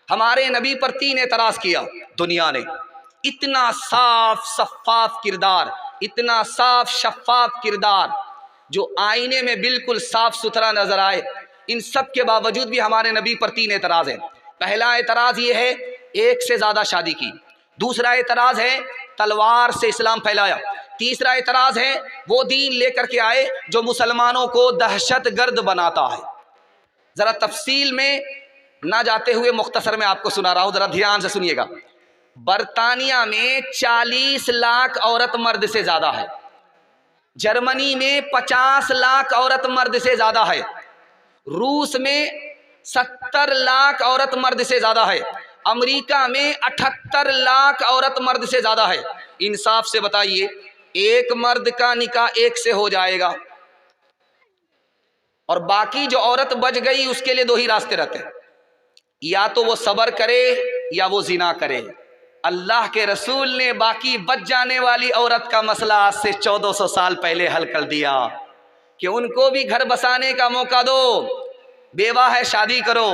हमारे नबी पर 3 एतराज़ किया दुनिया ने। इतना साफ शफाफ किरदार, इतना साफ शफाफ किरदार जो आईने में बिल्कुल साफ सुथरा नजर आए, इन सब के बावजूद भी हमारे नबी पर 3 एतराज़ हैं। पहला एतराज़ ये है, एक से ज़्यादा शादी की। दूसरा एतराज़ है, तलवार से इस्लाम फैलाया। तीसरा एतराज़ है, वो दीन लेकर के आए जो मुसलमानों को दहशतगर्द बनाता है। ज़रा तफसील में ना जाते हुए मुख्तसर में आपको सुना रहा हूँ, ज़रा ध्यान से सुनिएगा। बरतानिया में 40 लाख औरत मर्द से ज़्यादा है। जर्मनी में 50 लाख औरत मर्द से ज़्यादा है। रूस में 70 लाख औरत मर्द से ज़्यादा है। अमेरिका में 78 लाख औरत मर्द से ज़्यादा है। इंसाफ से बताइए, एक मर्द का निकाह एक से हो जाएगा और बाकी जो औरत बच गई उसके लिए 2 ही रास्ते रहते हैं, या तो वो सब्र करे या वो जिना करे। अल्लाह के रसूल ने बाकी बच जाने वाली औरत का मसला आज से 1400 साल पहले हल कर दिया कि उनको भी घर बसाने का मौका दो। बेवा है शादी करो,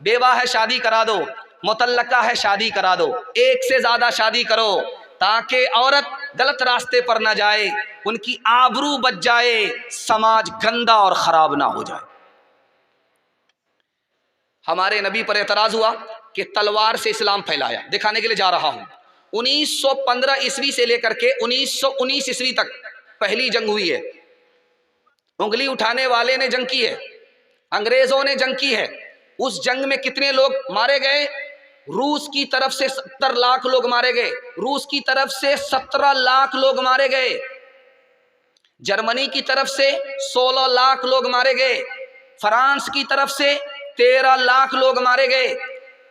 बेवा है शादी करा दो, मुतल्लका है शादी करा दो, एक से ज़्यादा शादी करो ताकि औरत गलत रास्ते पर ना जाए, उनकी आबरू बच जाए, समाज गंदा और ख़राब ना हो जाए। हमारे नबी पर एतराज़ हुआ कि तलवार से इस्लाम फैलाया। दिखाने के लिए जा रहा हूँ, 1915 ईस्वी से लेकर के 1919 ईस्वी तक पहली जंग हुई है। उंगली उठाने वाले ने जंग की है, अंग्रेज़ों ने जंग की है। उस जंग में कितने लोग मारे गए? रूस की तरफ से 70 लाख लोग मारे गए। रूस की तरफ से 17 लाख लोग मारे गए। जर्मनी की तरफ से 16 लाख लोग मारे गए। फ्रांस की तरफ से 13 लाख लोग मारे गए।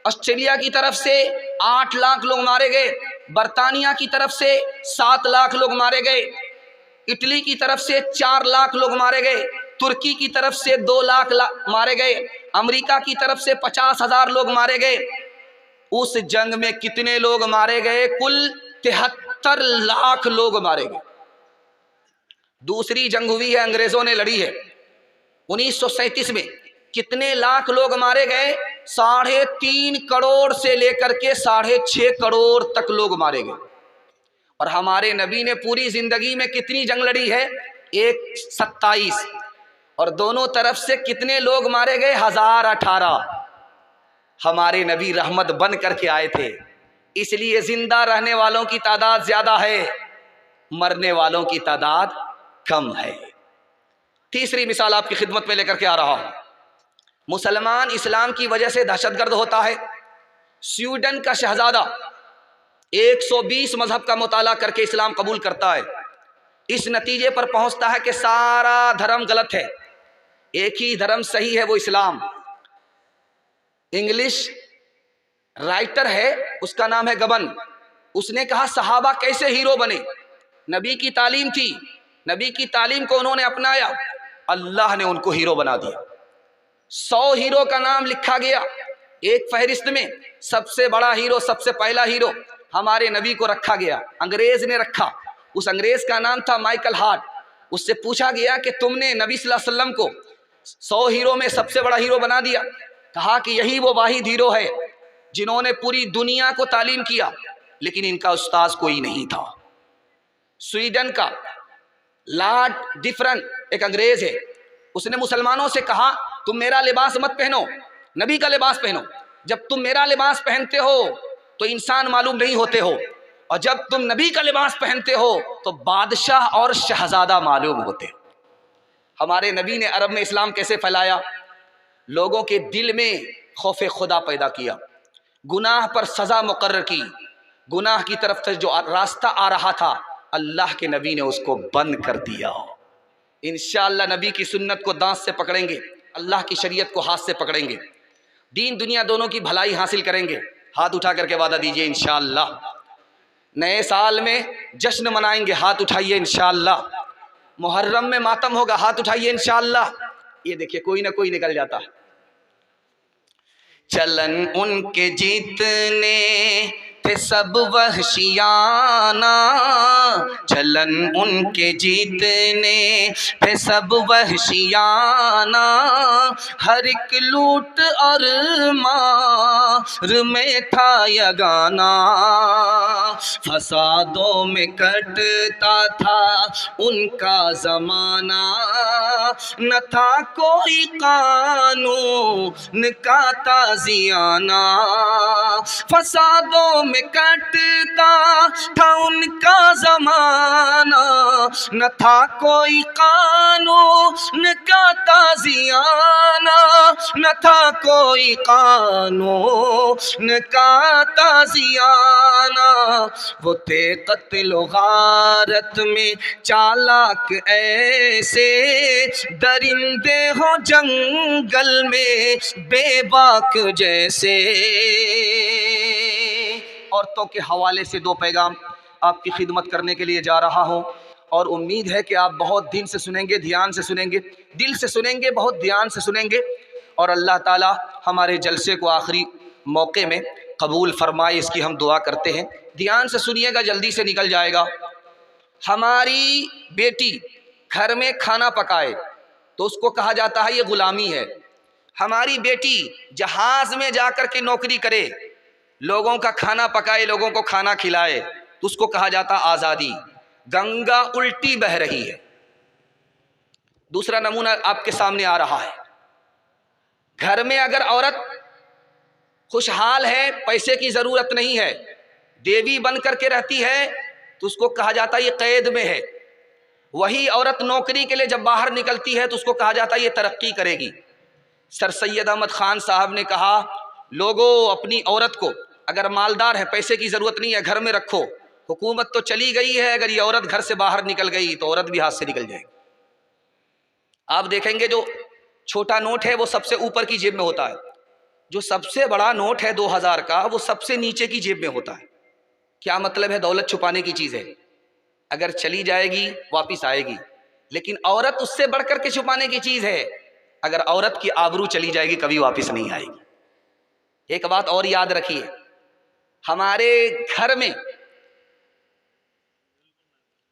ऑस्ट्रेलिया की तरफ से 8 लाख लोग मारे गए। बरतानिया की तरफ से 7 लाख लोग मारे गए। इटली की तरफ से 4 लाख लोग मारे गए। तुर्की की तरफ से 2 लाख मारे गए। अमेरिका की तरफ से 50,000 लोग मारे गए। उस जंग में कितने लोग मारे गए? कुल 73 लाख लोग मारे गए। दूसरी जंग हुई है, अंग्रेजों ने लड़ी है 1937 में। कितने लाख लोग मारे गए? 3.5 करोड़ से लेकर के 6.5 करोड़ तक लोग मारे गए। और हमारे नबी ने पूरी जिंदगी में कितनी जंग लड़ी है? 27। और दोनों तरफ से कितने लोग मारे गए? 1018। हमारे नबी रहमत बन करके आए थे, इसलिए जिंदा रहने वालों की तादाद ज्यादा है, मरने वालों की तादाद कम है। तीसरी मिसाल आपकी खिदमत में लेकर के आ रहा हूं। मुसलमान इस्लाम की वजह से दहशतगर्द होता है। स्वीडन का शहजादा 120 मजहब का मुताला करके इस्लाम कबूल करता है। इस नतीजे पर पहुंचता है कि सारा धर्म गलत है, एक ही धर्म सही है, वो इस्लाम। इंग्लिश राइटर है, उसका नाम है गबन। उसने कहा सहाबा कैसे हीरो बने? नबी की तालीम थी, नबी की तालीम को उन्होंने अपनाया, अल्लाह ने उनको हीरो बना दिया। 100 हीरो का नाम लिखा गया एक फहरिस्त में। सबसे बड़ा हीरो, सबसे पहला हीरो हमारे नबी को रखा गया, अंग्रेज ने रखा। उस अंग्रेज का नाम था माइकल हार्ट। उससे पूछा गया कि तुमने नबी सल्लल्लाहु अलैहि वसल्लम को 100 हीरो में सबसे बड़ा हीरो बना दिया। कहा कि यही वो वाहिद हीरो है जिन्होंने पूरी दुनिया को तालीम किया, लेकिन इनका उस्ताद कोई नहीं था। स्वीडन का लॉर्ड डिफरेंट एक अंग्रेज है, उसने मुसलमानों से कहा तुम मेरा लिबास मत पहनो, नबी का लिबास पहनो। जब तुम मेरा लिबास पहनते हो तो इंसान मालूम नहीं होते हो, और जब तुम नबी का लिबास पहनते हो तो बादशाह और शहजादा मालूम होते हो। हमारे नबी ने अरब में इस्लाम कैसे फैलाया? लोगों के दिल में खौफ खुदा पैदा किया, गुनाह पर सज़ा मुकर्रर की। गुनाह की तरफ से जो रास्ता आ रहा था, अल्लाह के नबी ने उसको बंद कर दिया। इंशाअल्लाह नबी की सुन्नत को दांत से पकड़ेंगे, अल्लाह की शरीयत को हाथ से पकड़ेंगे, दीन दुनिया दोनों की भलाई हासिल करेंगे। हाथ उठा करके वादा दीजिए इंशाअल्लाह। नए साल में जश्न मनाएंगे, हाथ उठाइए इंशाअल्लाह। मुहर्रम में मातम होगा, हाथ उठाइए इंशाअल्लाह। ये देखिए कोई ना कोई निकल जाता है। चलन उनके जीतने थे सब वहशियाना, चलन उनके जीतने थे सब वहशियाना। हर एक लूट और मार में था यगाना, फसादों में कटता था उनका ज़माना। न था कोई कानून का ताज़ियाना, फसादों में कटता था उनका ज़माना। न था कोई कानून का ताज़ियाना, न था कोई कानून का ताज़ियाना। वो थे कत्ल गारत में चालाक ऐसे, दरिंदे हो जंगल में बेबाक जैसे। औरतों के हवाले से दो पैगाम आपकी खिदमत करने के लिए जा रहा हूँ, और उम्मीद है कि आप बहुत दिन से सुनेंगे, ध्यान से सुनेंगे, दिल से सुनेंगे, बहुत ध्यान से सुनेंगे, और अल्लाह ताला हमारे जलसे को आखिरी मौके में कबूल फरमाए, इसकी हम दुआ करते हैं। ध्यान से सुनिएगा, जल्दी से निकल जाएगा। हमारी बेटी घर में खाना पकाए तो उसको कहा जाता है ये गुलामी है। हमारी बेटी जहाज़ में जाकर के नौकरी करे, लोगों का खाना पकाए, लोगों को खाना खिलाए, तो उसको कहा जाता आज़ादी। गंगा उल्टी बह रही है। दूसरा नमूना आपके सामने आ रहा है। घर में अगर औरत खुशहाल है, पैसे की ज़रूरत नहीं है, देवी बन करके रहती है, तो उसको कहा जाता है ये कैद में है। वही औरत नौकरी के लिए जब बाहर निकलती है तो उसको कहा जाता है ये तरक्की करेगी। सर सैयद अहमद ख़ान साहब ने कहा, लोगों अपनी औरत को अगर मालदार है, पैसे की ज़रूरत नहीं है, घर में रखो। हुकूमत तो चली गई है, अगर ये औरत घर से बाहर निकल गई तो औरत भी हाथ से निकल जाएगी। आप देखेंगे जो छोटा नोट है वो सबसे ऊपर की जेब में होता है, जो सबसे बड़ा नोट है 2000 का वो सबसे नीचे की जेब में होता है। क्या मतलब है? दौलत छुपाने की चीज़ है, अगर चली जाएगी वापस आएगी, लेकिन औरत उससे बढ़कर के छुपाने की चीज़ है। अगर औरत की आबरू चली जाएगी कभी वापस नहीं आएगी। एक बात और याद रखिए, हमारे घर में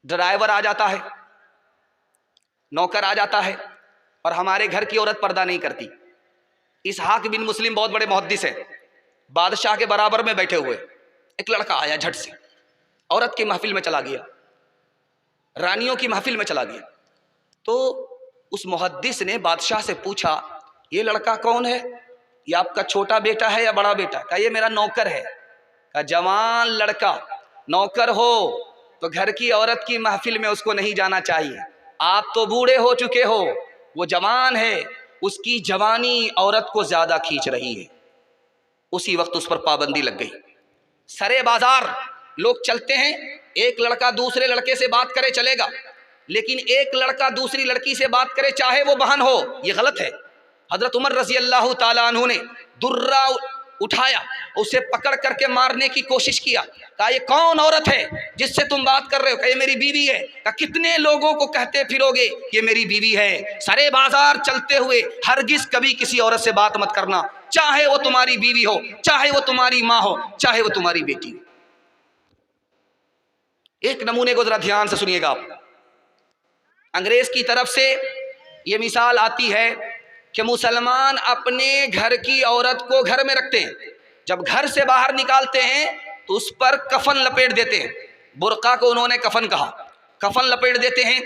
ड्राइवर आ जाता है, नौकर आ जाता है, और हमारे घर की औरत पर्दा नहीं करती। इसहाक बिन मुस्लिम बहुत बड़े मुहद्दिस हैं, बादशाह के बराबर में बैठे हुए, एक लड़का आया झट से, औरत की महफिल में चला गया, रानियों की महफिल में चला गया। तो उस मुहद्दिस ने बादशाह से पूछा, ये लड़का कौन है? ये आपका छोटा बेटा है या बड़ा बेटा? कहा ये मेरा नौकर है। कहा जवान लड़का नौकर हो तो घर की औरत की महफिल में उसको नहीं जाना चाहिए। आप तो बूढ़े हो चुके हो, वो जवान है, उसकी जवानी औरत को ज़्यादा खींच रही है। उसी वक्त उस पर पाबंदी लग गई। सरे बाजार लोग चलते हैं, एक लड़का दूसरे लड़के से बात करे चलेगा, लेकिन एक लड़का दूसरी लड़की से बात करे चाहे वो बहन हो, ये गलत है। हजरत उमर रजी अल्लाह ताला अन्हु ने दुर्रा उठाया, उसे पकड़ करके मारने की कोशिश किया। कहा ये कौन औरत है जिससे तुम बात कर रहे हो? कहा ये मेरी बीवी है। कहा कितने लोगों को कहते फिरोगे ये मेरी बीवी है? सरे बाजार चलते हुए हरगिज कभी किसी औरत से बात मत करना, चाहे वो तुम्हारी बीवी हो, चाहे वो तुम्हारी माँ हो, चाहे वो तुम्हारी बेटी हो। एक नमूने को जरा ध्यान से सुनिएगा आप। अंग्रेज की तरफ से ये मिसाल आती है कि मुसलमान अपने घर की औरत को घर में रखते हैं, जब घर से बाहर निकालते हैं तो उस पर कफन लपेट देते हैं। बुर्का को उन्होंने कफन कहा, कफन लपेट देते हैं,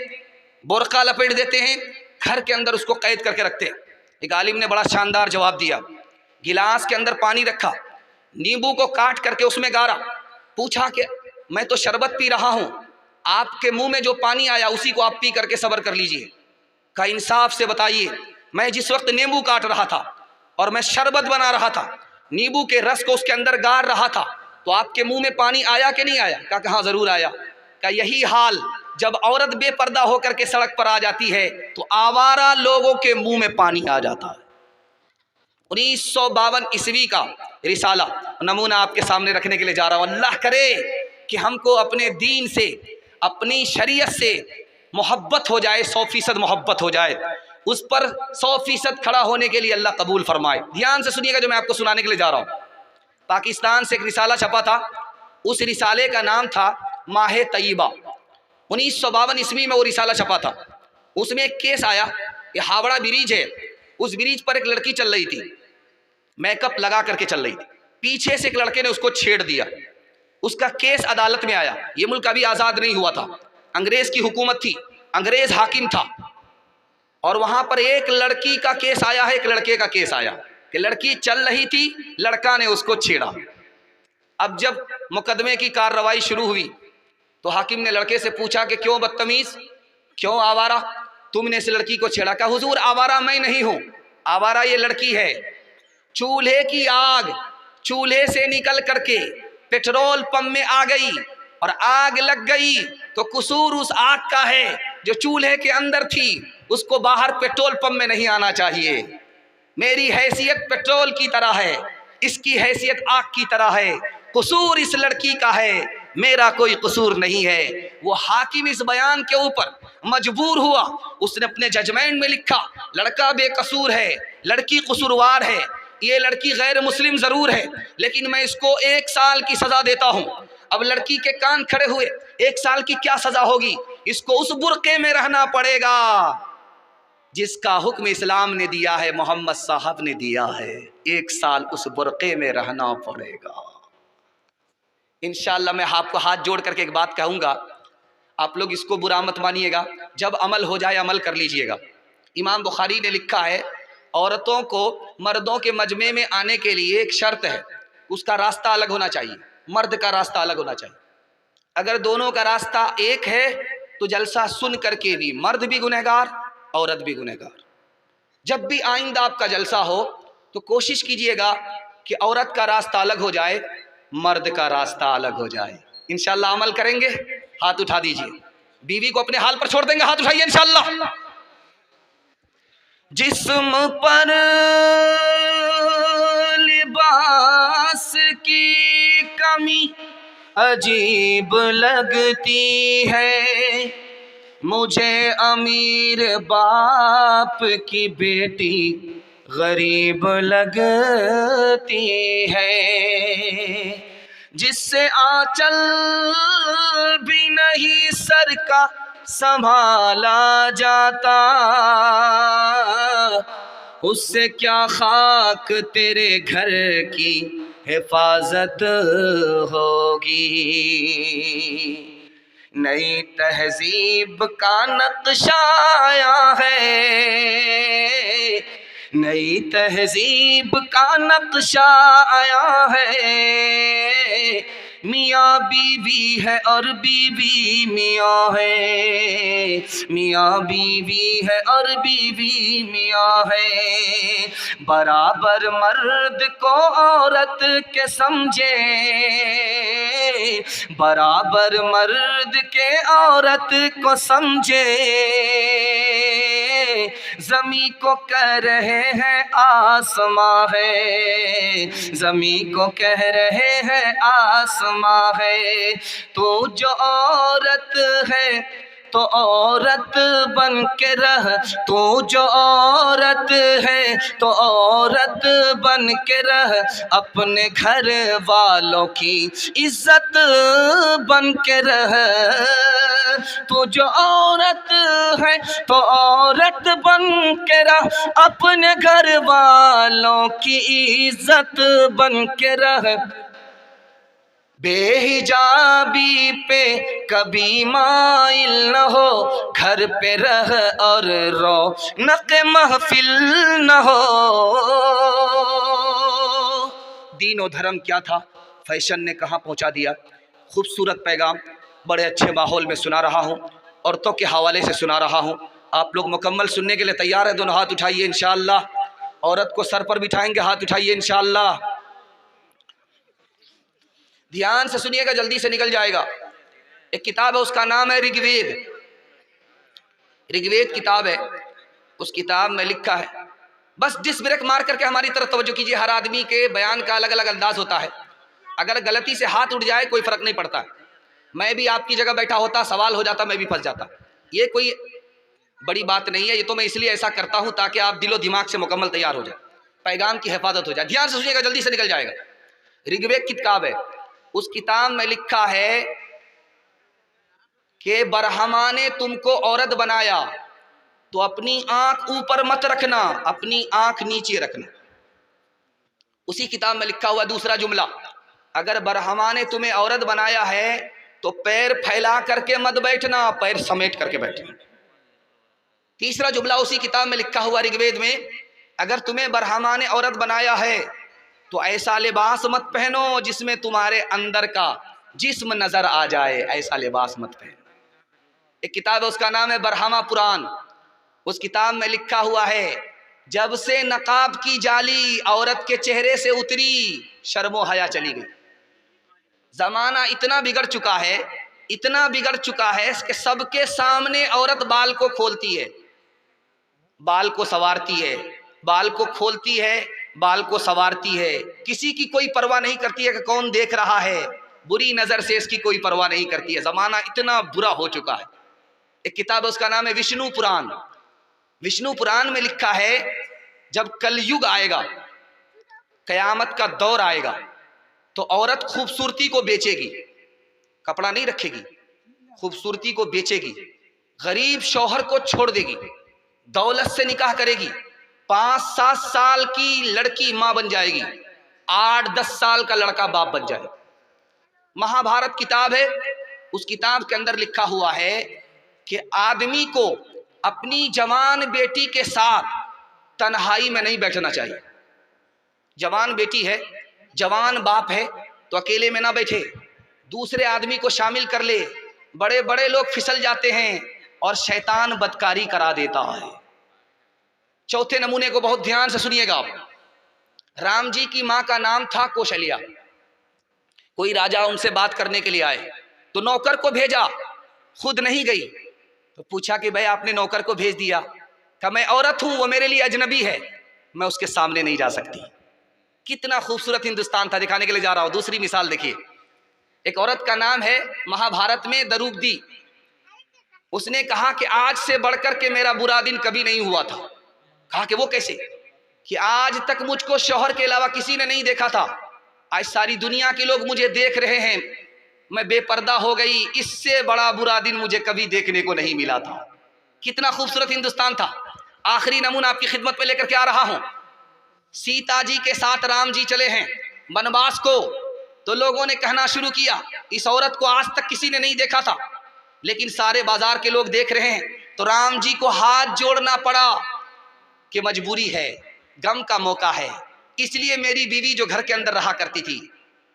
बुर्का लपेट देते हैं, घर के अंदर उसको कैद करके रखते हैं। एक आलिम ने बड़ा शानदार जवाब दिया, गिलास के अंदर पानी रखा, नींबू को काट करके उसमें गारा, पूछा कि मैं तो शरबत पी रहा हूँ, आपके मुंह में जो पानी आया उसी को आप पी करके सब्र कर लीजिए। कहा इंसाफ से बताइए, मैं जिस वक्त नींबू काट रहा था और मैं शरबत बना रहा था, नींबू के रस को उसके अंदर गार रहा था, तो आपके मुंह में पानी आया कि नहीं आया? कहा हाँ जरूर आया। कहा यही हाल जब औरत बेपर्दा होकर के सड़क पर आ जाती है तो आवारा लोगों के मुंह में पानी आ जाता है। 1952 ईस्वी का रिसाला नमूना आपके सामने रखने के लिए जा रहा हूँ। अल्लाह करे कि हमको अपने दीन से, अपनी शरीयत से मोहब्बत हो जाए, 100% मोहब्बत हो जाए, उस पर 100% खड़ा होने के लिए अल्लाह कबूल फरमाए। ध्यान से सुनिएगा जो मैं आपको सुनाने के लिए जा रहा हूँ। पाकिस्तान से एक रिसाला छपा था, उस रिसाले का नाम था माह तय्यबा। 1952 ईस्वी में वो रिसाला छपा था। उसमें एक केस आया, ये हावड़ा ब्रिज है, उस ब्रिज पर एक लड़की चल रही थी, मेकअप लगा करके चल रही थी, पीछे से एक लड़के ने उसको छेड़ दिया। उसका केस अदालत में आया। ये मुल्क अभी आज़ाद नहीं हुआ था, अंग्रेज की हुकूमत थी, अंग्रेज हाकिम था, और वहां पर एक लड़की का केस आया है, एक लड़के का केस आया कि लड़की चल रही थी, लड़का ने उसको छेड़ा। अब जब मुकदमे की कार्रवाई शुरू हुई तो हाकिम ने लड़के से पूछा कि क्यों बदतमीज, क्यों आवारा, तुमने इस लड़की को छेड़ा? कहा हुजूर आवारा मैं नहीं हूं, आवारा ये लड़की है। चूल्हे की आग चूल्हे से निकल करके पेट्रोल पंप में आ गई और आग लग गई तो कसूर उस आग का है जो चूल्हे के अंदर थी, उसको बाहर पेट्रोल पंप में नहीं आना चाहिए। मेरी हैसियत पेट्रोल की तरह है, इसकी हैसियत आग की तरह है, कसूर इस लड़की का है, मेरा कोई कसूर नहीं है। वो हाकिम इस बयान के ऊपर मजबूर हुआ, उसने अपने जजमेंट में लिखा लड़का बेकसूर है, लड़की कसूरवार है, ये लड़की गैर मुस्लिम जरूर है लेकिन मैं इसको 1 साल की सजा देता हूं। अब लड़की के कान खड़े हुए, 1 साल की क्या सजा होगी? इसको उस बुर्के में रहना पड़ेगा जिसका हुक्म इस्लाम ने दिया है, मोहम्मद साहब ने दिया है। 1 साल उस बुर्के में रहना पड़ेगा। इंशाअल्लाह मैं आपको हाथ जोड़ करके एक बात कहूँगा, आप लोग इसको बुरा मत मानिएगा, जब अमल हो जाए अमल कर लीजिएगा। इमाम बुखारी ने लिखा है औरतों को मर्दों के मजमे में आने के लिए एक शर्त है, उसका रास्ता अलग होना चाहिए, मर्द का रास्ता अलग होना चाहिए। अगर दोनों का रास्ता एक है तो जलसा सुन करके भी मर्द भी गुनहगार, औरत भी गुनहगार। जब भी आइंदा आपका जलसा हो तो कोशिश कीजिएगा कि औरत का रास्ता अलग हो जाए, मर्द का रास्ता अलग हो जाए। इंशाअल्लाह अमल करेंगे? हाथ उठा दीजिए। बीवी को अपने हाल पर छोड़ देंगे? हाथ उठाइए इंशाअल्लाह। जिस्म पर लिबास की कमी अजीब लगती है, मुझे अमीर बाप की बेटी गरीब लगती है, जिससे आंचल भी नहीं सर का संभाला जाता, उससे क्या खाक तेरे घर की हिफाजत होगी। नई तहजीब का नक्शा आया है, नई तहजीब का नक्शा आया है, मियाँ बीवी है और बीवी मियाँ है, मियाँ बीवी है और बीवी मियाँ है, बराबर मर्द को औरत के समझे, बराबर मर्द के औरत को समझे, ज़मी को कह रहे हैं आसमां है, ज़मी को कह रहे हैं आसमां है, तो जो औरत है तो औरत बन के रह, तो जो औरत है तो औरत बन के रह, अपने घर वालों की इज्जत बन के रह, तो जो औरत है तो औरत बन के रह, अपने घर वालों की इज्जत बन के रह, बेहिजाबी पे कभी माइल न हो, घर पे रह और रौनक महफिल न हो। दीन और धर्म क्या था, फैशन ने कहाँ पहुँचा दिया। खूबसूरत पैगाम बड़े अच्छे माहौल में सुना रहा हूँ, औरतों के हवाले से सुना रहा हूँ। आप लोग मुकम्मल सुनने के लिए तैयार है? दोनों हाथ उठाइए इंशाअल्लाह। औरत को सर पर बिठाएंगे, हाथ उठाइए इंशाअल्लाह। ध्यान से सुनिएगा, जल्दी से निकल जाएगा। एक किताब है, उसका नाम है ऋग्वेद। ऋग्वेद किताब है, उस किताब में लिखा है, बस डिस ब्रेक मार करके हमारी तरफ तवज्जो कीजिए। हर आदमी के बयान का अलग अलग अंदाज होता है, अगर गलती से हाथ उठ जाए कोई फर्क नहीं पड़ता। मैं भी आपकी जगह बैठा होता, सवाल हो जाता, मैं भी फंस जाता। ये कोई बड़ी बात नहीं है, ये तो मैं इसलिए ऐसा करता हूं ताकि आप दिलो दिमाग से मुकम्मल तैयार हो जाए, पैगाम की हिफाजत हो जाए। ध्यान से सुनिएगा, जल्दी से निकल जाएगा। ऋग्वेद की किताब है, उस किताब में लिखा है कि बरहमा ने तुमको औरत बनाया तो अपनी आंख ऊपर मत रखना, अपनी आंख नीचे रखना। उसी किताब में लिखा हुआ दूसरा जुमला, अगर बरहमा ने तुम्हें औरत बनाया है तो पैर फैला करके मत बैठना, पैर समेट करके बैठना। तीसरा जुमला उसी किताब में लिखा हुआ ऋग्वेद में, अगर तुम्हें बरहमा ने औरत बनाया है तो ऐसा लिबास मत पहनो जिसमें तुम्हारे अंदर का जिस्म नजर आ जाए, ऐसा लिबास मत पहनो। एक किताब है उसका नाम है बरहमा पुराण। उस किताब में लिखा हुआ है जब से नकाब की जाली औरत के चेहरे से उतरी शर्मो हया चली गई। जमाना इतना बिगड़ चुका है, इतना बिगड़ चुका है कि सबके सामने औरत बाल को खोलती है, बाल को संवारती है, बाल को खोलती है, बाल को संवारती है। किसी की कोई परवाह नहीं करती है कि कौन देख रहा है, बुरी नजर से इसकी कोई परवाह नहीं करती है। जमाना इतना बुरा हो चुका है। एक किताब है उसका नाम है विष्णु पुराण। विष्णु पुराण में लिखा है जब कलयुग आएगा, कयामत का दौर आएगा, तो औरत खूबसूरती को बेचेगी, कपड़ा नहीं रखेगी, खूबसूरती को बेचेगी, गरीब शौहर को छोड़ देगी, दौलत से निकाह करेगी, 5-7 साल की लड़की मां बन जाएगी, 8-10 साल का लड़का बाप बन जाएगा। महाभारत किताब है, उस किताब के अंदर लिखा हुआ है कि आदमी को अपनी जवान बेटी के साथ तन्हाई में नहीं बैठना चाहिए। जवान बेटी है, जवान बाप है तो अकेले में ना बैठे, दूसरे आदमी को शामिल कर ले। बड़े बड़े लोग फिसल जाते हैं और शैतान बदकारी करा देता है। चौथे नमूने को बहुत ध्यान से सुनिएगा आप। राम जी की मां का नाम था कौशल्या। कोई राजा उनसे बात करने के लिए आए तो नौकर को भेजा, खुद नहीं गई। तो पूछा कि भाई आपने नौकर को भेज दिया, कहा मैं औरत हूं, वो मेरे लिए अजनबी है, मैं उसके सामने नहीं जा सकती। कितना खूबसूरत हिंदुस्तान था, दिखाने के लिए जा रहा हूं। दूसरी मिसाल देखिए, एक औरत का नाम है महाभारत में द्रौपदी। उसने कहा कि आज से बढ़कर के मेरा बुरा दिन कभी नहीं हुआ था। कहा कि वो कैसे? कि आज तक मुझको शौहर के अलावा किसी ने नहीं देखा था, आज सारी दुनिया के लोग मुझे देख रहे हैं, मैं बेपर्दा हो गई, इससे बड़ा बुरा दिन मुझे कभी देखने को नहीं मिला था। कितना खूबसूरत हिंदुस्तान था। आखिरी नमूना आपकी खिदमत में लेकर के आ रहा हूं। सीता जी के साथ राम जी चले हैं वनवास को, तो लोगों ने कहना शुरू किया इस औरत को आज तक किसी ने नहीं देखा था, लेकिन सारे बाजार के लोग देख रहे हैं। तो राम जी को हाथ जोड़ना पड़ा कि मजबूरी है, गम का मौका है, इसलिए मेरी बीवी जो घर के अंदर रहा करती थी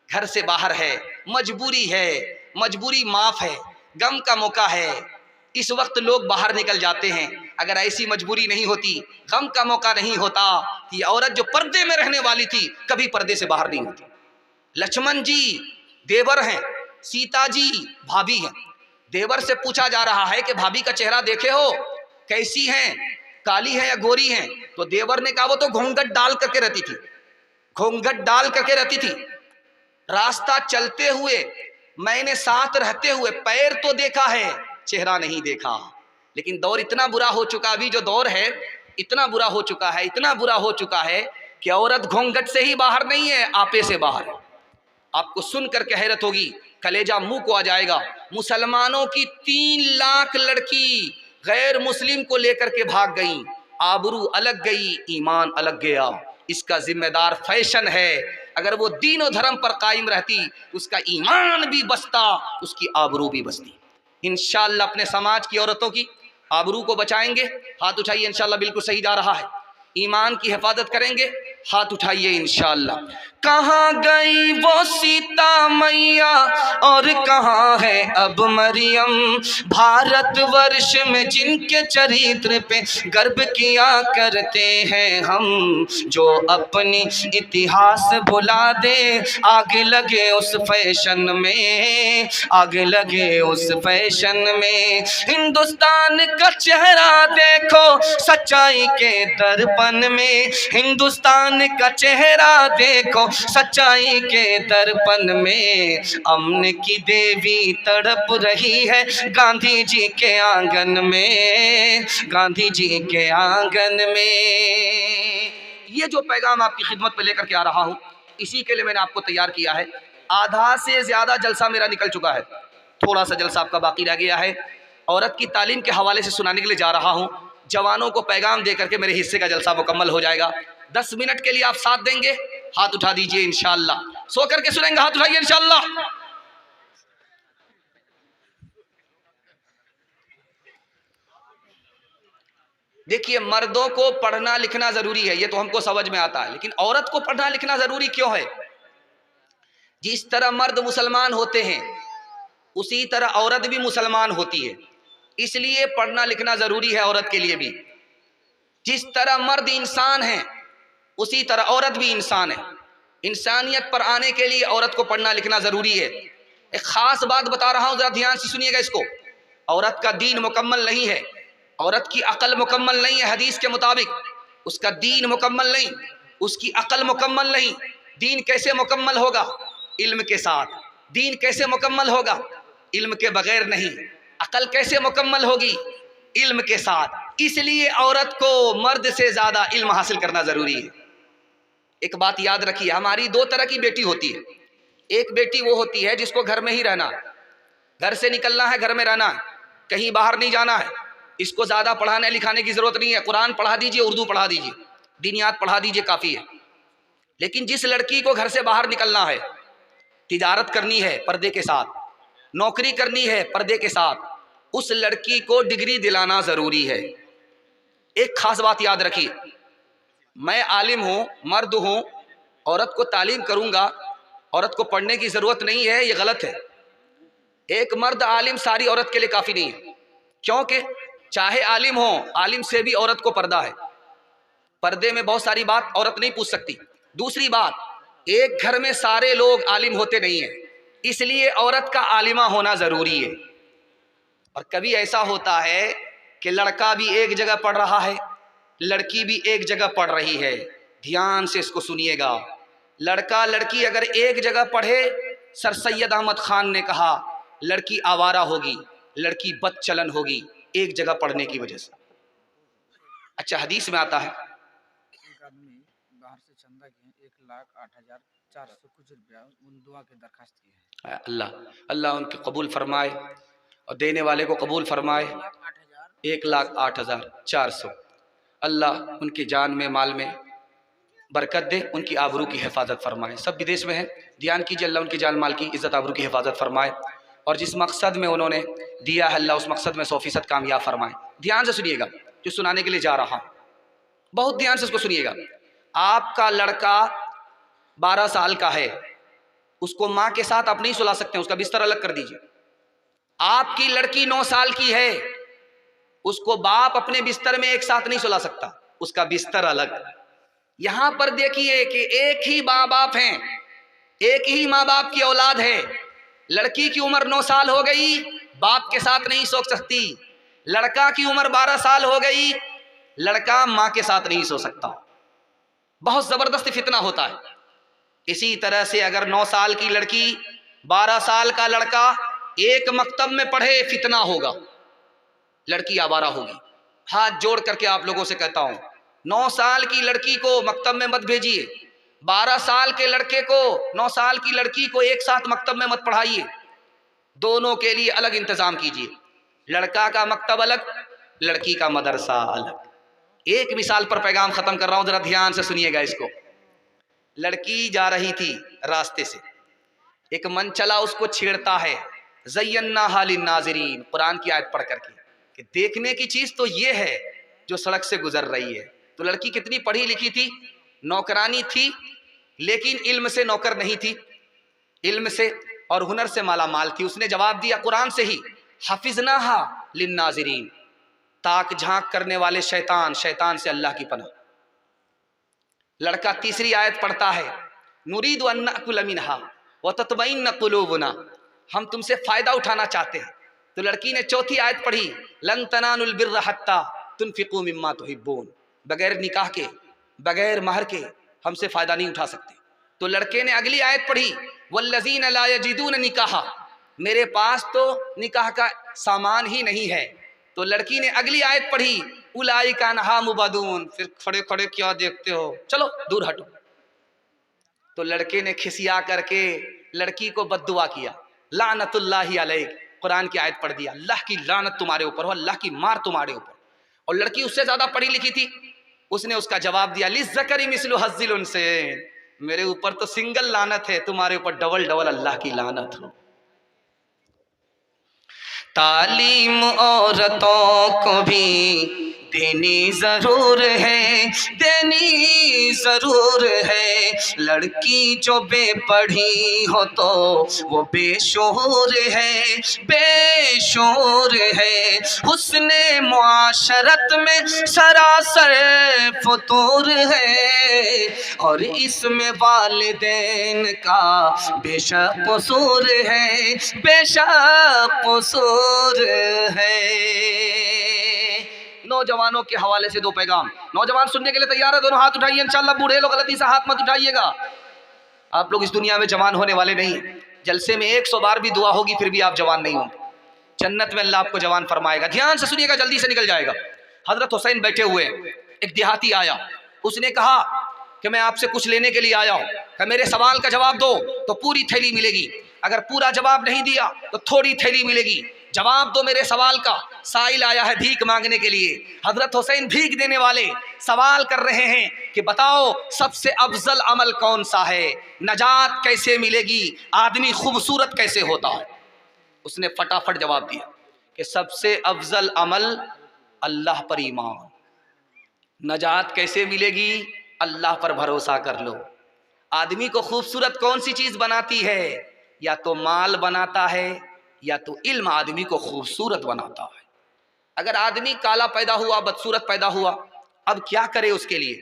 घर से बाहर है, मजबूरी है, मजबूरी माफ है, गम का मौका है, इस वक्त लोग बाहर निकल जाते हैं। अगर ऐसी मजबूरी नहीं होती, गम का मौका नहीं होता, ये औरत जो पर्दे में रहने वाली थी कभी पर्दे से बाहर नहीं होती। लक्ष्मण जी देवर हैं, सीता जी भाभी हैं। देवर से पूछा जा रहा है कि भाभी का चेहरा देखे हो, कैसी हैं, काली है या गोरी हैं? तो देवर ने कहा वो तो घूंघट डाल करके रहती थी, घूंघट डाल करके रहती थी। रास्ता चलते हुए मैंने साथ रहते हुए पैर तो देखा है, चेहरा नहीं देखा। लेकिन दौर इतना बुरा हो चुका, अभी जो दौर है इतना बुरा हो चुका है, इतना बुरा हो चुका है कि औरत घूंघट से ही बाहर नहीं है, आपे से बाहर है। आपको सुनकर के हैरत होगी, कलेजा मुंह को आ जाएगा। मुसलमानों की 3 लाख लड़की गैर मुस्लिम को लेकर के भाग गई, आबरू अलग गई, ईमान अलग गया। इसका जिम्मेदार फैशन है। अगर वो दीन और धर्म पर कायम रहती, उसका ईमान भी बचता, उसकी आबरू भी बचती। इंशाअल्लाह अपने समाज की औरतों की आबरू को बचाएंगे। हाथ उठाइए, इंशाअल्लाह बिल्कुल सही जा रहा है। ईमान की हिफाजत करेंगे, हाथ उठाइए इंशाअल्लाह। कहाँ गई वो सीता मैया और कहाँ है अब मरियम, भारतवर्ष में जिनके चरित्र पे गर्व किया करते हैं हम, जो अपनी इतिहास भुला दे, आग लगे उस फैशन में, आग लगे उस फैशन में। हिंदुस्तान का चेहरा देखो सच्चाई के दर्पण में, हिंदुस्तान का चेहरा देखो सच्चाई के दर्पण में। अमन की देवी तड़प रही है गांधी जी के आंगन में, गांधी जी के आंगन में। ये जो पैगाम आपकी खिदमत पे लेकर के आ रहा हूँ, इसी के लिए मैंने आपको तैयार किया है। आधा से ज़्यादा जलसा मेरा निकल चुका है, थोड़ा सा जलसा आपका बाकी रह गया है। औरत की तालीम के हवाले से सुनाने के लिए जा रहा हूँ। जवानों को पैगाम दे करके मेरे हिस्से का जलसा मुकम्मल हो जाएगा। 10 मिनट के लिए आप साथ देंगे, हाथ उठा दीजिए इंशाअल्लाह। सो करके सुनेंगे, हाथ उठाइए इंशाअल्लाह। देखिए, मर्दों को पढ़ना लिखना जरूरी है, ये तो हमको समझ में आता है, लेकिन औरत को पढ़ना लिखना जरूरी क्यों है? जिस तरह मर्द मुसलमान होते हैं उसी तरह औरत भी मुसलमान होती है, इसलिए पढ़ना लिखना जरूरी है औरत के लिए भी। जिस तरह मर्द इंसान है उसी तरह औरत भी इंसान है। इंसानियत पर आने के लिए औरत को पढ़ना लिखना जरूरी है। एक खास बात बता रहा हूं, जरा ध्यान से सुनिएगा इसको। औरत का दीन मुकम्मल नहीं है, औरत की अकल मुकम्मल नहीं है। हदीस के मुताबिक उसका दीन मुकम्मल नहीं, उसकी अकल मुकम्मल नहीं। दीन कैसे मुकम्मल होगा? इल्म के साथ। दीन कैसे मुकम्मल होगा? इल्म के बगैर नहीं। अकल कैसे मुकम्मल होगी? इल्म के साथ। इसलिए औरत को मर्द से ज़्यादा इल्म हासिल करना ज़रूरी है। एक बात याद रखिए, हमारी 2 तरह की बेटी होती है। एक बेटी वो होती है जिसको घर में ही रहना, घर से निकलना है, घर में रहना है, कहीं बाहर नहीं जाना है। इसको ज़्यादा पढ़ाने लिखाने की ज़रूरत नहीं है। कुरान पढ़ा दीजिए, उर्दू पढ़ा दीजिए, दीनियात पढ़ा दीजिए, काफ़ी है। लेकिन जिस लड़की को घर से बाहर निकलना है, तिजारत करनी है पर्दे के साथ, नौकरी करनी है पर्दे के साथ, उस लड़की को डिग्री दिलाना ज़रूरी है। एक खास बात याद रखिए, मैं आलिम हूँ, मर्द हूँ, औरत को तालीम करूँगा, औरत को पढ़ने की ज़रूरत नहीं है, ये गलत है। एक मर्द आलिम सारी औरत के लिए काफ़ी नहीं है, क्योंकि चाहे आलिम हो, आलिम से भी औरत को पर्दा है। पर्दे में बहुत सारी बात औरत नहीं पूछ सकती। दूसरी बात, एक घर में सारे लोग आलिम होते नहीं हैं, इसलिए औरत का आलिमा होना ज़रूरी है। और कभी ऐसा होता है कि लड़का भी एक जगह पढ़ रहा है, लड़की भी एक जगह पढ़ रही है। ध्यान से इसको सुनिएगा। लड़का लड़की अगर एक जगह पढ़े, सर सैयद अहमद खान ने कहा, लड़की आवारा होगी, लड़की बदचलन होगी, एक जगह पढ़ने की वजह से। अच्छा, हदीस में आता है, एक आदमी बाहर से चंदा किए 1,08,400 कुछ रुपया उन दुआ की दरखास्त की है। अल्लाह अल्लाह उनके कबूल फरमाए और देने वाले को कबूल फरमाए। 1,08,400। अल्लाह उनकी जान में, माल में बरकत दे, उनकी आबरू की हिफाजत फरमाए। सब विदेश में हैं, ध्यान कीजिए, अल्लाह उनकी जान माल की इज़्ज़त आबरू की हिफाजत फरमाए और जिस मकसद में उन्होंने दिया है, अल्लाह उस मकसद में 100% कामयाब फरमाए। ध्यान से सुनिएगा जो सुनाने के लिए जा रहा हूँ, बहुत ध्यान से इसको सुनिएगा। आपका लड़का 12 साल का है, उसको माँ के साथ आप नहीं सुला सकते, उसका बिस्तर अलग कर दीजिए। आपकी लड़की 9 साल की है, उसको बाप अपने बिस्तर में एक साथ नहीं सुला सकता, उसका बिस्तर अलग। यहां पर देखिए कि एक ही माँ बाप हैं, एक ही माँ बाप की औलाद है। लड़की की उम्र 9 साल हो गई, बाप के साथ नहीं सो सकती। लड़का की उम्र 12 साल हो गई, लड़का माँ के साथ नहीं सो सकता। बहुत जबरदस्त फितना होता है। इसी तरह से अगर 9 साल की लड़की 12 साल का लड़का एक मकतब में पढ़े, फितना होगा, लड़की आवारा होगी। हाथ जोड़ करके आप लोगों से कहता हूं, 9 साल की लड़की को मकतब में मत भेजिए, 12 साल के लड़के को, 9 साल की लड़की को एक साथ मकतब में मत पढ़ाइए, दोनों के लिए अलग इंतजाम कीजिए। लड़का का मकतब अलग, लड़की का मदरसा अलग। एक मिसाल पर पैगाम खत्म कर रहा हूं, जरा ध्यान से सुनिएगा इसको। लड़की जा रही थी रास्ते से, एक मन चला उसको छेड़ता है, ज़य्यन्नाहा लिन्नाज़िरीन, कुरान की आयत पढ़ करके कि देखने की चीज़ तो ये है जो सड़क से गुजर रही है। तो लड़की कितनी पढ़ी लिखी थी, नौकरानी थी, लेकिन इल्म से नौकर नहीं थी, इल्म से और हुनर से माला माल थी। उसने जवाब दिया कुरान से ही, हफिज़नाहा लिन्नाज़िरीन, ताक झांक करने वाले शैतान, शैतान से अल्लाह की पनाह। लड़का तीसरी आयत पढ़ता है, नुरीदु अन नअकुल मिनहा व ततमइन्न कुलूबुना, हम तुमसे फ़ायदा उठाना चाहते हैं। तो लड़की ने चौथी आयत पढ़ी, लन तनालुल बिर्र हत्ता तुनफिकू मिम्मा तुहिब्बून, बगैर निकाह के, बगैर महर के हमसे फ़ायदा नहीं उठा सकते। तो लड़के ने अगली आयत पढ़ी, वल्लज़ीन ला यजिदून निकाहा, मेरे पास तो निकाह का सामान ही नहीं है। तो लड़की ने अगली आयत पढ़ी, उलाइका अन्हा मुबदून, फिर खड़े खड़े क्या देखते हो, चलो दूर हटो। तो लड़के ने खिसिया करके लड़की को बद्दुआ किया, लानतुल्लाहि अलैक, कुरान की आयत पढ़ दिया, अल्लाह की लानत तुम्हारे ऊपर हो, अल्लाह की मार तुम्हारे ऊपर। और लड़की उससे ज्यादा पढ़ी लिखी थी, उसने उसका जवाब दिया, लिज़्ज़करी मिस्लु हज़्ज़िल उन्सयैन, मेरे ऊपर तो सिंगल लानत है, तुम्हारे ऊपर डबल डबल अल्लाह की लानत हो। तालीम औरतों को भी देनी जरूर है, देनी जरूर है। लड़की जो बेपढ़ी हो तो वो बेशूर है, बेशूर है। हुस्ने मुआशरत में सरासर फतूर है, और इसमें वालिदैन का बेशक कसूर है, बेशक कसूर है। नौजवानों के हवाले से दो पैगाम। नौजवान सुनने के लिए तैयार है? दोनों हाथ उठाइए इंशाल्लाह। बूढ़े लोग गलती से हाथ मत उठाइएगा। आप लोग इस दुनिया में जवान होने वाले नहीं। जलसे में 100 बार भी दुआ होगी फिर भी आप जवान नहीं होंगे। जन्नत में अल्लाह आपको जवान फरमाएगा। ध्यान से सुनिएगा, जल्दी से निकल जाएगा। हजरत हुसैन बैठे हुए, एक देहाती आया, उसने कहा कि मैं आपसे कुछ लेने के लिए आया हूँ, कि मेरे सवाल का जवाब दो तो पूरी थैली मिलेगी, अगर पूरा जवाब नहीं दिया तो थोड़ी थैली मिलेगी, जवाब दो मेरे सवाल का। साइल आया है भीख मांगने के लिए। हजरत हुसैन भीख देने वाले सवाल कर रहे हैं कि बताओ सबसे अफजल अमल कौन सा है, नजात कैसे मिलेगी, आदमी खूबसूरत कैसे होता है। उसने फटाफट जवाब दिया कि सबसे अफजल अमल अल्लाह पर ईमान। नजात कैसे मिलेगी? अल्लाह पर भरोसा कर लो। आदमी को खूबसूरत कौन सी चीज बनाती है? या तो माल बनाता है या तो इल्म आदमी को खूबसूरत बनाता है। अगर आदमी काला पैदा हुआ, बदसूरत पैदा हुआ, अब क्या करे उसके लिए?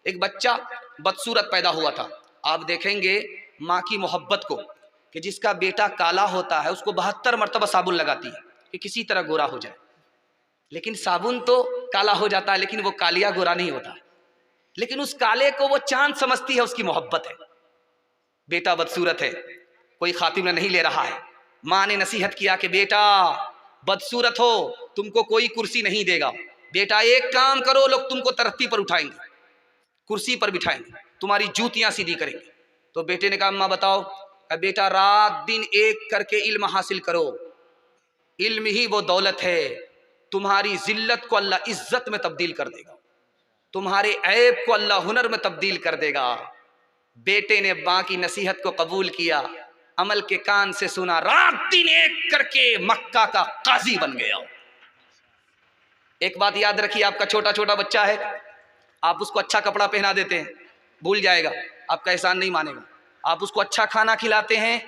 एक बच्चा बदसूरत पैदा हुआ था, आप देखेंगे माँ की मोहब्बत को, कि जिसका बेटा काला होता है उसको 72 मरतबा साबुन लगाती है कि किसी तरह गोरा हो जाए। लेकिन साबुन तो काला हो जाता है, लेकिन वो कालिया गोरा नहीं होता। लेकिन उस काले को वो चांद समझती है, उसकी मोहब्बत है। बेटा बदसूरत है, कोई खातिम नहीं ले रहा है, माँ ने नसीहत किया कि बेटा बदसूरत हो, तुमको कोई कुर्सी नहीं देगा, बेटा एक काम करो, लोग तुमको तरक्की पर उठाएंगे, कुर्सी पर बिठाएंगे, तुम्हारी जूतियां सीधी करेंगे। तो बेटे ने कहा अम्मा बताओ। बेटा रात दिन एक करके इल्म हासिल करो, इल्म ही वो दौलत है, तुम्हारी जिल्लत को अल्लाह इज्जत में तब्दील कर देगा, तुम्हारे ऐब को अल्लाह हुनर में तब्दील कर देगा। बेटे ने मां की नसीहत को कबूल किया, अमल के कान से सुना, रात दिन एक करके मक्का का काजी बन गया। एक बात याद रखिए, आपका छोटा छोटा बच्चा है, आप उसको अच्छा कपड़ा पहना देते हैं, भूल जाएगा, आपका एहसान नहीं मानेगा। आप उसको अच्छा खाना खिलाते हैं,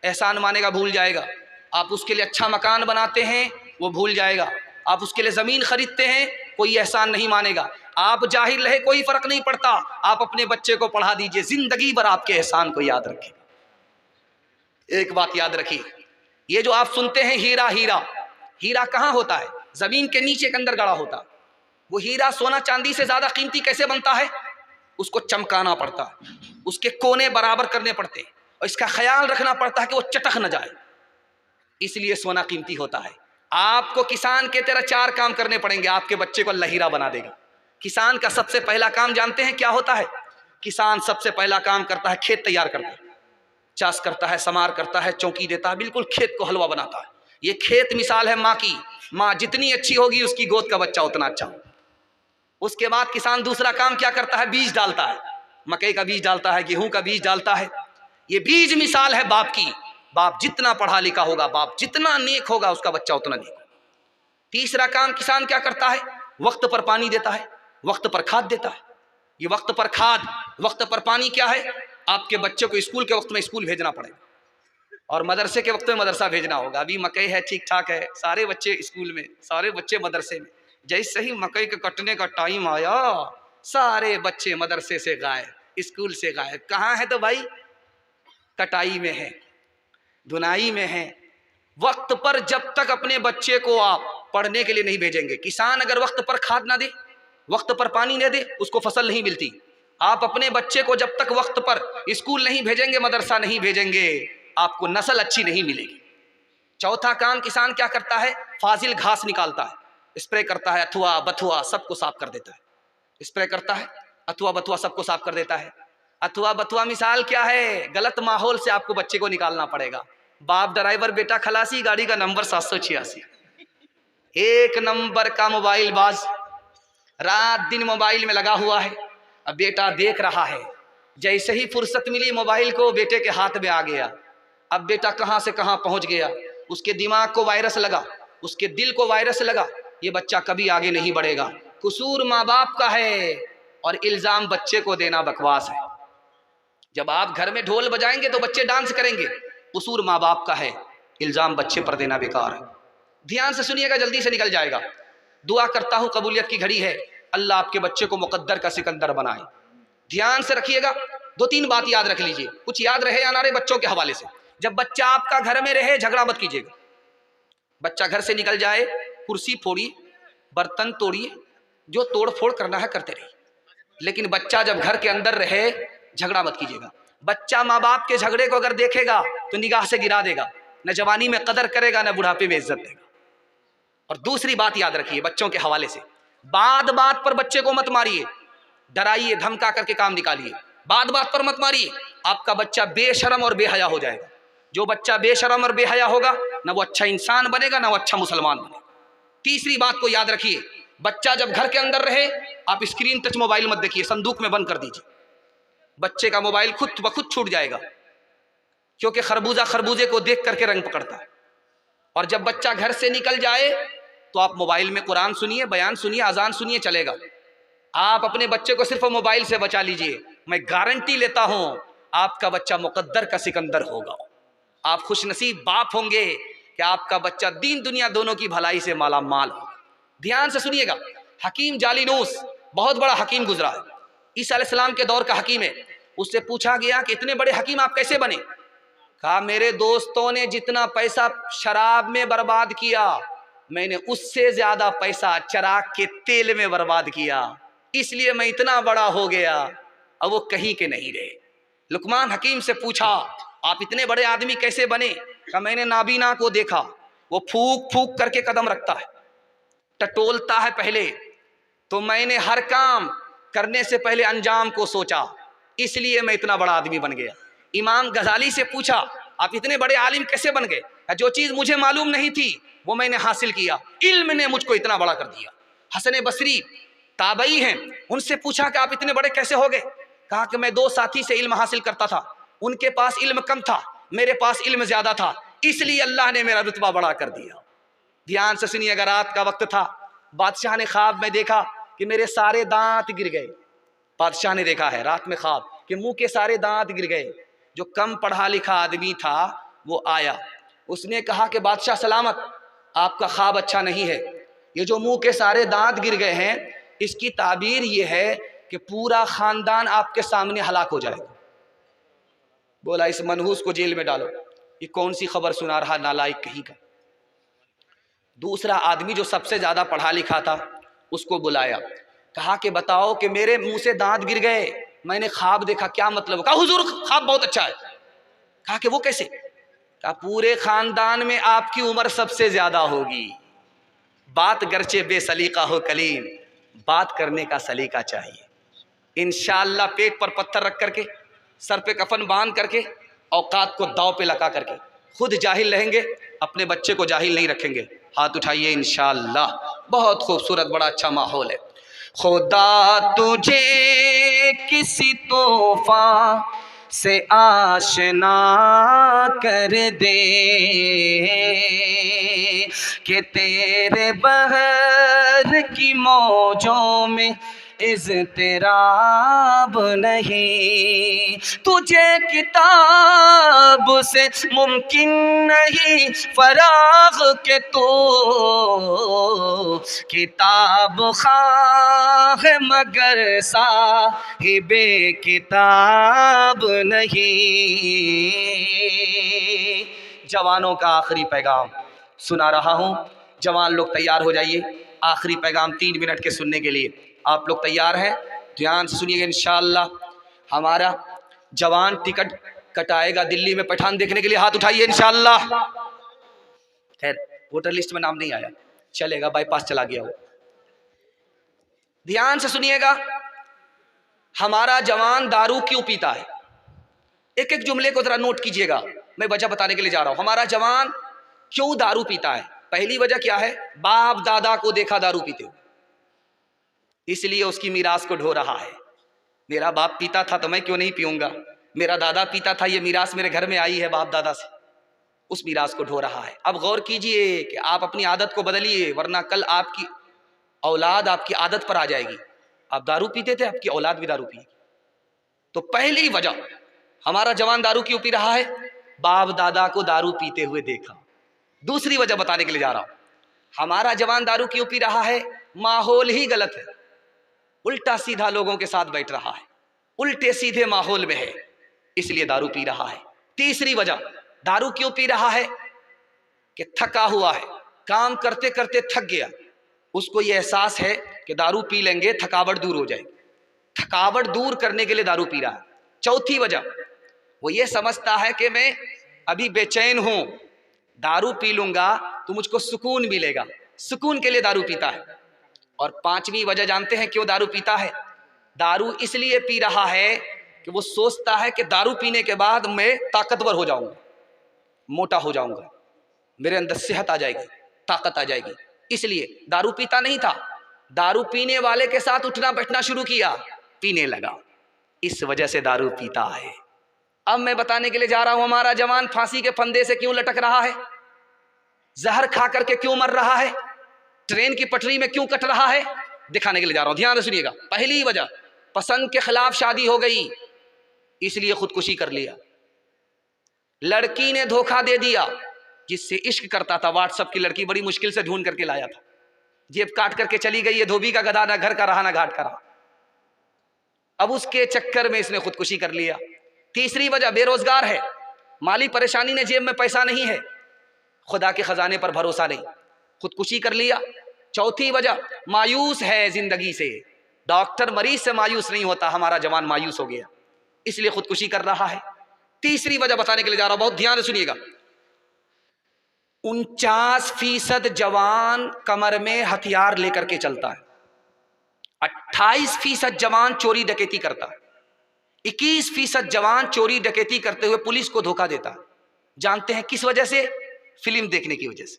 एहसान मानेगा, भूल जाएगा। आप उसके लिए अच्छा मकान बनाते हैं, वो भूल जाएगा। आप उसके लिए ज़मीन खरीदते हैं, कोई एहसान नहीं मानेगा। आप जाहिल रहे कोई फ़र्क नहीं पड़ता, आप अपने बच्चे को पढ़ा दीजिए, ज़िंदगी भर आपके एहसान को याद रखेगा। एक बात याद रखिए, ये जो आप सुनते हैं हीरा हीरा, हीरा कहाँ होता है? ज़मीन के नीचे के अंदर गड़ा होता। वो हीरा सोना चांदी से ज़्यादा कीमती कैसे बनता है? उसको चमकाना पड़ता है, उसके कोने बराबर करने पड़ते हैं, और इसका ख्याल रखना पड़ता है कि वो चटक न जाए, इसलिए सोना कीमती होता है। आपको किसान के तरह 4 काम करने पड़ेंगे, आपके बच्चे को अल्लाह हीरा बना देगा। किसान का सबसे पहला काम जानते हैं क्या होता है? किसान सबसे पहला काम करता है खेत तैयार करता है, चाष करता है, समार करता है, चौकी देता है, बिल्कुल खेत को हलवा बनाता है। ये खेत मिसाल है माँ की, माँ जितनी अच्छी होगी उसकी गोद का बच्चा उतना अच्छा। उसके बाद किसान दूसरा काम क्या करता है? बीज डालता है, मकई का बीज डालता है, गेहूं का बीज डालता है। ये बीज मिसाल है बाप की, बाप जितना पढ़ा लिखा होगा, बाप जितना नेक होगा, उसका बच्चा उतना नेक होगा। तीसरा काम किसान क्या करता है? वक्त पर पानी देता है, वक्त पर खाद देता है। ये वक्त पर खाद, वक्त पर पानी क्या है? आपके बच्चे को स्कूल के वक्त में स्कूल भेजना पड़ेगा, और मदरसे के वक्त में मदरसा भेजना होगा। अभी मकई है, ठीक ठाक है, सारे बच्चे स्कूल में, सारे बच्चे मदरसे में। जैसे ही मकई के कटने का टाइम आया, सारे बच्चे मदरसे से गायब, स्कूल से गायब। कहाँ है? तो भाई कटाई में है, धुनाई में है। वक्त पर जब तक अपने बच्चे को आप पढ़ने के लिए नहीं भेजेंगे, किसान अगर वक्त पर खाद ना दे, वक्त पर पानी न दे, उसको फसल नहीं मिलती। आप अपने बच्चे को जब तक वक्त पर स्कूल नहीं भेजेंगे, मदरसा नहीं भेजेंगे, आपको नस्ल अच्छी नहीं मिलेगी। चौथा काम किसान क्या करता है? फाजिल घास निकालता है, स्प्रे करता है, अथवा बथुआ सबको साफ कर देता है। स्प्रे करता है, अथवा बथुआ सबको साफ कर देता है। अथवा बथुआ मिसाल क्या है? गलत माहौल से आपको बच्चे को निकालना पड़ेगा। बाप ड्राइवर, बेटा खलासी, गाड़ी का नंबर 786। एक नंबर का मोबाइल बाज, रात दिन मोबाइल में लगा हुआ है। अब बेटा देख रहा है, जैसे ही फुर्सत मिली मोबाइल को बेटे के हाथ में आ गया। अब बेटा कहाँ से कहाँ पहुँच गया, उसके दिमाग को वायरस लगा, उसके दिल को वायरस लगा। ये बच्चा कभी आगे नहीं बढ़ेगा। कसूर माँ बाप का है और इल्ज़ाम बच्चे को देना बकवास है। जब आप घर में ढोल बजाएंगे तो बच्चे डांस करेंगे, कसूर माँ बाप का है, इल्ज़ाम बच्चे पर देना बेकार है। ध्यान से सुनिएगा, जल्दी से निकल जाएगा। दुआ करता हूँ, कबूलियत की घड़ी है, अल्लाह आपके बच्चे को मुकद्दर का सिकंदर बनाए। ध्यान से रखिएगा, 2-3 बात याद रख लीजिए, कुछ याद रहे या ना रहे बच्चों के हवाले से। जब बच्चा आपका घर में रहे, झगड़ा मत कीजिएगा। बच्चा घर से निकल जाए, कुर्सी फोड़िए, बर्तन तोड़िए, जो तोड़ फोड़ करना है करते रहिए, लेकिन बच्चा जब घर के अंदर रहे, झगड़ा मत कीजिएगा। बच्चा माँ बाप के झगड़े को अगर देखेगा तो निगाह से गिरा देगा, न जवानी में कदर करेगा, न बुढ़ापे में इज्जत देगा। और दूसरी बात याद रखिए बच्चों के हवाले से, बात बात पर बच्चे को मत मारिए, डराइए, धमका करके काम निकालिए। बात बात पर मत मारिए, आपका बच्चा बेशरम और बेहया हो जाएगा। जो बच्चा बेशरम और बेहया होगा, ना वो अच्छा इंसान बनेगा, ना वो अच्छा मुसलमान बनेगा। तीसरी बात को याद रखिए, बच्चा जब घर के अंदर रहे, आप स्क्रीन टच मोबाइल मत देखिए, संदूक में बंद कर दीजिए। बच्चे का मोबाइल खुद ब खुद छूट जाएगा, क्योंकि खरबूजा खरबूजे को देख करके रंग पकड़ता है। और जब बच्चा घर से निकल जाए तो आप मोबाइल में कुरान सुनिए, बयान सुनिए, अजान सुनिए, चलेगा। आप अपने बच्चे को सिर्फ मोबाइल से बचा लीजिए, मैं गारंटी लेता हूं आपका बच्चा मुकद्दर का सिकंदर होगा। आप खुशनसीब बाप होंगे कि आपका बच्चा दीन दुनिया दोनों की भलाई से माला माल हो। ध्यान से सुनिएगा, हकीम जालिनूस बहुत बड़ा हकीम गुजरा है, ईसा अलैहिस्सलाम के दौर का हकीम है। उससे पूछा गया कि इतने बड़े हकीम आप कैसे बने? कहा, मेरे दोस्तों ने जितना पैसा शराब में बर्बाद किया, मैंने उससे ज्यादा पैसा चराग के तेल में बर्बाद किया, इसलिए मैं इतना बड़ा हो गया। अब वो कहीं के नहीं रहे। लुकमान हकीम से पूछा, आप इतने बड़े आदमी कैसे बने? कहा, मैंने नाबीना को देखा, वो फूक फूक करके कदम रखता है, टटोलता है पहले, तो मैंने हर काम करने से पहले अंजाम को सोचा, इसलिए मैं इतना बड़ा आदमी बन गया। इमाम गजाली से पूछा, आप इतने बड़े आलिम कैसे बन गए? जो चीज मुझे मालूम नहीं थी वो मैंने हासिल किया, इल्म ने मुझको इतना बड़ा कर दिया। हसन बसरी ताबई हैं, उनसे पूछा कि आप इतने बड़े कैसे हो गए? कहा कि मैं 2 साथी से इल्म हासिल करता था, उनके पास इल्म कम था, मेरे पास इल्म ज्यादा था, इसलिए अल्लाह ने मेरा रुतबा बड़ा कर दिया। ध्यान से सुनिएगा, रात का वक्त था, बादशाह ने ख्वाब में देखा कि मेरे सारे दांत गिर गए। बादशाह ने देखा है रात में ख्वाब कि मुंह के सारे दांत गिर गए। जो कम पढ़ा लिखा आदमी था वो आया, उसने कहा कि बादशाह सलामत, आपका ख्वाब अच्छा नहीं है, ये जो मुंह के सारे दांत गिर गए हैं, इसकी ताबीर ये है कि पूरा खानदान आपके सामने हलाक हो जाएगा। बोला, इस मनहूस को जेल में डालो, ये कौन सी खबर सुना रहा नालायक कहीं का। दूसरा आदमी जो सबसे ज्यादा पढ़ा लिखा था उसको बुलाया, कहा कि बताओ कि मेरे मुंह से दांत गिर गए, मैंने ख्वाब देखा, क्या मतलब? कहा, हुजूर ख्वाब बहुत अच्छा है। कहा कि वो कैसे? कहा, पूरे खानदान में आपकी उम्र सबसे ज्यादा होगी, बात गर्चे बेसलीका हो कलीम, बात करने का सलीका चाहिए। इंशाअल्लाह पेट पर पत्थर रख करके, सर पे कफन बांध करके, औकात को दाव पे लगा करके खुद जाहिल रहेंगे, अपने बच्चे को जाहिल नहीं रखेंगे। हाथ उठाइए इंशाअल्लाह। बहुत खूबसूरत, बड़ा अच्छा माहौल है। खुदा तुझे किसी तोहफा से आशना कर दे कि तेरे बहर की मौजों में इज़्तिराब नहीं, तुझे किताब से मुमकिन नहीं फराग के तो किताब खाह मगर साहिबे किताब नहीं। जवानों का आखिरी पैगाम सुना रहा हूँ, जवान लोग तैयार हो जाइए, आखिरी पैगाम 3 मिनट के सुनने के लिए। आप लोग तैयार हैं? ध्यान से सुनिएगा। इंशाअल्लाह हमारा जवान टिकट कटाएगा दिल्ली में पठान देखने के लिए, हाथ उठाइए इंशाअल्लाह। खैर वोटर लिस्ट में नाम नहीं आया, चलेगा, बाईपास चला गया वो। ध्यान से सुनिएगा, हमारा जवान दारू क्यों पीता है? एक एक जुमले को जरा नोट कीजिएगा, मैं वजह बताने के लिए जा रहा हूं। हमारा जवान क्यों दारू पीता है? पहली वजह क्या है? बाप दादा को देखा दारू पीते हुए, इसलिए उसकी मीरास को ढो रहा है। मेरा बाप पीता था तो मैं क्यों नहीं पीऊंगा, मेरा दादा पीता था, ये मीरास मेरे घर में आई है बाप दादा से, उस मीरास को ढो रहा है। अब गौर कीजिए कि आप अपनी आदत को बदलिए, वरना कल आपकी औलाद आपकी आदत पर आ जाएगी। आप दारू पीते थे, आपकी औलाद भी दारू पिएगी। तो पहली वजह हमारा जवान दारू क्यों पी रहा है? बाप दादा को दारू पीते हुए देखा। दूसरी वजह बताने के लिए जा रहा हूं, हमारा जवान दारू क्यों पी रहा है? माहौल ही गलत है, उल्टा सीधा लोगों के साथ बैठ रहा है, उल्टे सीधे माहौल में है, इसलिए दारू पी रहा है। तीसरी वजह दारू क्यों पी रहा है कि थका हुआ है, काम करते करते थक गया, उसको यह एहसास है कि दारू पी लेंगे थकावट दूर हो जाएगी, थकावट दूर करने के लिए दारू पी रहा है। चौथी वजह वो ये समझता है कि मैं अभी बेचैन हूं, दारू पी लूंगा तो मुझको सुकून मिलेगा, सुकून के लिए दारू पीता है। और पांचवी वजह जानते हैं क्यों दारू पीता है? दारू इसलिए पी रहा है कि वो सोचता है कि दारू पीने के बाद मैं ताकतवर हो जाऊंगा, मोटा हो जाऊंगा, मेरे अंदर सेहत आ जाएगी, ताकत आ जाएगी, इसलिए दारू पीता नहीं था, दारू पीने वाले के साथ उठना बैठना शुरू किया, पीने लगा, इस वजह से दारू पीता है। अब मैं बताने के लिए जा रहा हूं, हमारा जवान फांसी के फंदे से क्यों लटक रहा है, जहर खा करके क्यों मर रहा है, ट्रेन की पटरी में क्यों कट रहा है, दिखाने के लिए जा रहा हूं, ध्यान से सुनिएगा। पहली वजह पसंद के खिलाफ शादी हो गई, इसलिए खुदकुशी कर लिया। लड़की ने धोखा दे दिया, जिससे इश्क करता था, व्हाट्सएप की लड़की बड़ी मुश्किल से ढूंढ करके लाया था, जेब काट करके चली गई, ये धोबी का गधा, ना घर का रहा ना घाट का रहा, अब उसके चक्कर में इसने खुदकुशी कर लिया। तीसरी वजह बेरोजगार है, माली परेशानी ने, जेब में पैसा नहीं है, खुदा के खजाने पर भरोसा नहीं, खुदकुशी कर लिया। चौथी वजह मायूस है जिंदगी से, डॉक्टर मरीज से मायूस नहीं होता, हमारा जवान मायूस हो गया, इसलिए खुदकुशी कर रहा है। तीसरी वजह बताने के लिए जा रहा हूं, बहुत ध्यान से सुनिएगा। 49% जवान कमर में हथियार लेकर के चलता है, 28% जवान चोरी डकैती करता है, 21% जवान चोरी डकैती करते हुए पुलिस को धोखा देता है। जानते हैं किस वजह से? फिल्म देखने की वजह से।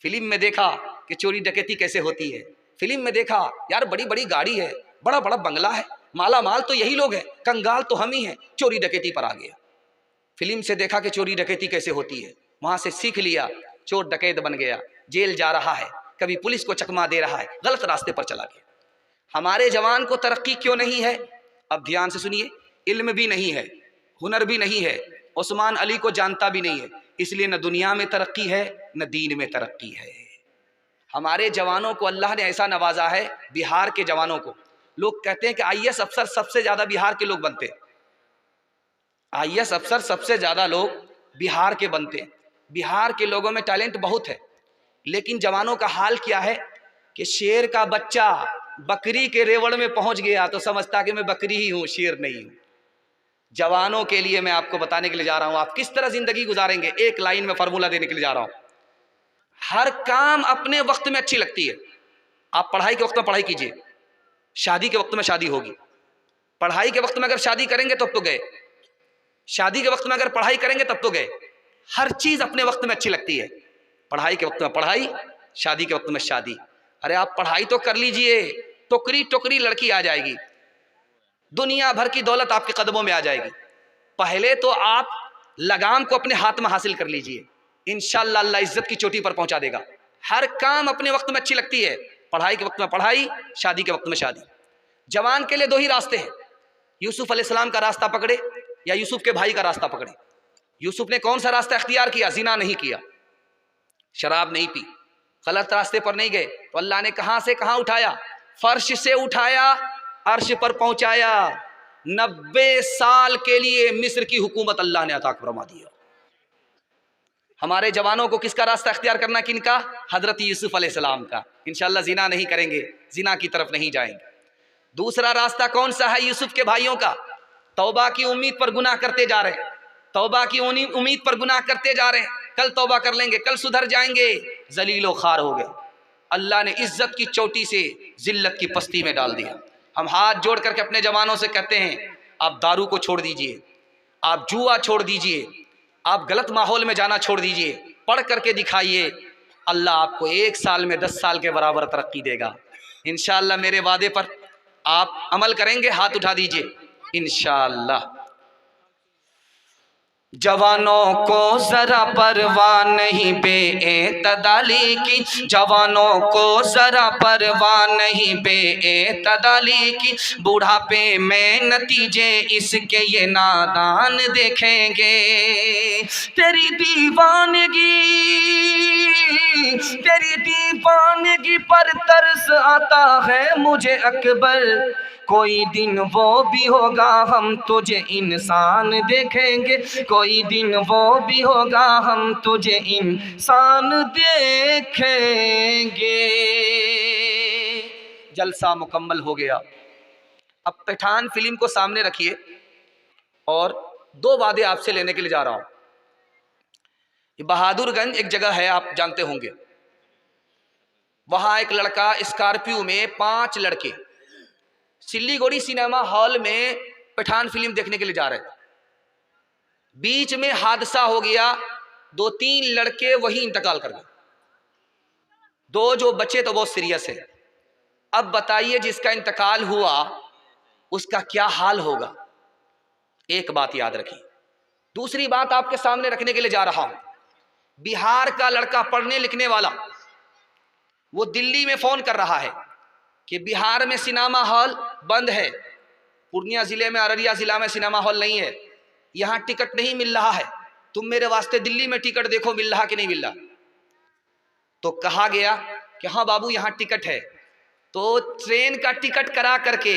फिल्म में देखा कि चोरी डकैती कैसे होती है, फिल्म में देखा यार बड़ी बड़ी गाड़ी है, बड़ा बड़ा बंगला है, माला माल तो यही लोग हैं, कंगाल तो हम ही हैं, चोरी डकैती पर आ गया। फिल्म से देखा कि चोरी डकैती कैसे होती है, वहां से सीख लिया, चोर डकैत बन गया, जेल जा रहा है, कभी पुलिस को चकमा दे रहा है, गलत रास्ते पर चला गया। हमारे जवान को तरक्की क्यों नहीं है? अब ध्यान से सुनिए, इल्म भी नहीं है, हुनर भी नहीं है, उस्मान अली को जानता भी नहीं है, इसलिए न दुनिया में तरक्की है न दीन में तरक्की है। हमारे जवानों को अल्लाह ने ऐसा नवाजा है, बिहार के जवानों को, लोग कहते हैं कि आईएएस अफसर सबसे ज्यादा बिहार के लोग बनते हैं, आईएएस अफसर सबसे ज्यादा लोग बिहार के बनते हैं, बिहार के लोगों में टैलेंट बहुत है, लेकिन जवानों का हाल क्या है कि शेर का बच्चा बकरी के रेवड़ में पहुंच गया तो समझता कि मैं बकरी ही हूं, शेर नहीं हूं। जवानों के लिए मैं आपको बताने के लिए जा रहा हूं, आप किस तरह जिंदगी गुजारेंगे, एक लाइन में फॉर्मूला देने के लिए जा रहा हूं। हर काम अपने वक्त में अच्छी लगती है, आप पढ़ाई के वक्त में पढ़ाई कीजिए, शादी के वक्त में शादी होगी, पढ़ाई के वक्त में अगर शादी करेंगे तब तो गए, शादी के वक्त में अगर पढ़ाई करेंगे तब तो गए। हर चीज अपने वक्त में अच्छी लगती है, पढ़ाई के वक्त में पढ़ाई, शादी के वक्त में शादी। अरे आप पढ़ाई तो कर लीजिए, टोकरी टोकरी लड़की आ जाएगी, दुनिया भर की दौलत आपके कदमों में आ जाएगी, पहले तो आप लगाम को अपने हाथ में हासिल कर लीजिए, इंशाअल्लाह अल्लाह इज्जत की चोटी पर पहुंचा देगा। हर काम अपने वक्त में अच्छी लगती है, पढ़ाई के वक्त में पढ़ाई, शादी के वक्त में शादी। जवान के लिए दो ही रास्ते हैं, यूसुफ अलैहिस्सलाम का रास्ता पकड़े या यूसुफ के भाई का रास्ता पकड़े। यूसुफ ने कौन सा रास्ता इख्तियार किया? जिना नहीं किया, शराब नहीं पी, गलत रास्ते पर नहीं गए, तो अल्लाह ने कहां से कहां उठाया? फर्श से उठाया, अर्श पर पहुंचाया। 90 साल के लिए मिस्र की हुकूमत अल्लाह ने अता फरमा दिया। हमारे जवानों को किसका रास्ता इख्तियार करना, किनका? हजरत यूसुफ अलैहिस्सलाम का। इंशाअल्लाह जिना नहीं करेंगे, जिना की तरफ नहीं जाएंगे। दूसरा रास्ता कौन सा है? यूसुफ के भाइयों का। तौबा की उम्मीद पर गुनाह करते जा रहे हैं, तौबा की उम्मीद पर गुनाह करते जा रहे हैं, कल तौबा कर लेंगे, कल सुधर जाएंगे, जलीलो खार हो गए। अल्लाह ने इज्जत की चोटी से जिल्लत की पस्ती में डाल दिया। हम हाथ जोड़ करके अपने जवानों से कहते हैं, आप दारू को छोड़ दीजिए, आप जुआ छोड़ दीजिए, आप गलत माहौल में जाना छोड़ दीजिए, पढ़ करके दिखाइए। अल्लाह आपको 1 साल में 10 साल के बराबर तरक्की देगा इंशाअल्लाह। मेरे वादे पर आप अमल करेंगे? हाथ उठा दीजिए इंशाअल्लाह। जवानों को जरा परवाह नहीं बेएतदाली की, जवानों को जरा परवाह नहीं बेएतदाली की, बुढ़ापे में नतीजे इसके ये नादान देखेंगे। तेरी दीवानगी पर तरस आता है मुझे अकबर, कोई दिन वो भी होगा हम तुझे इंसान देखेंगे, कोई दिन वो भी होगा हम तुझे इंसान देखेंगे। जलसा मुकम्मल हो गया। अब पठान फिल्म को सामने रखिए और 2 वादे आपसे लेने के लिए जा रहा हूं। बहादुरगंज एक जगह है, आप जानते होंगे। वहां एक लड़का स्कॉर्पियो में 5 लड़के सिल्लीगुड़ी सिनेमा हॉल में पठान फिल्म देखने के लिए जा रहे थे। बीच में हादसा हो गया, 2-3 लड़के वही इंतकाल कर गए। 2 जो बचे तो बहुत सीरियस है। अब बताइए जिसका इंतकाल हुआ उसका क्या हाल होगा? एक बात याद रखिए। दूसरी बात आपके सामने रखने के लिए जा रहा हूं। बिहार का लड़का पढ़ने लिखने वाला, वो दिल्ली में फोन कर रहा है कि बिहार में सिनेमा हॉल बंद है, पूर्णिया जिले में, अररिया जिला में सिनेमा हॉल नहीं है, यहां टिकट नहीं मिल रहा है, तुम मेरे वास्ते दिल्ली में टिकट देखो मिल रहा कि नहीं मिल रहा। तो कहा गया कि हाँ बाबू यहां टिकट है। तो ट्रेन का टिकट करा करके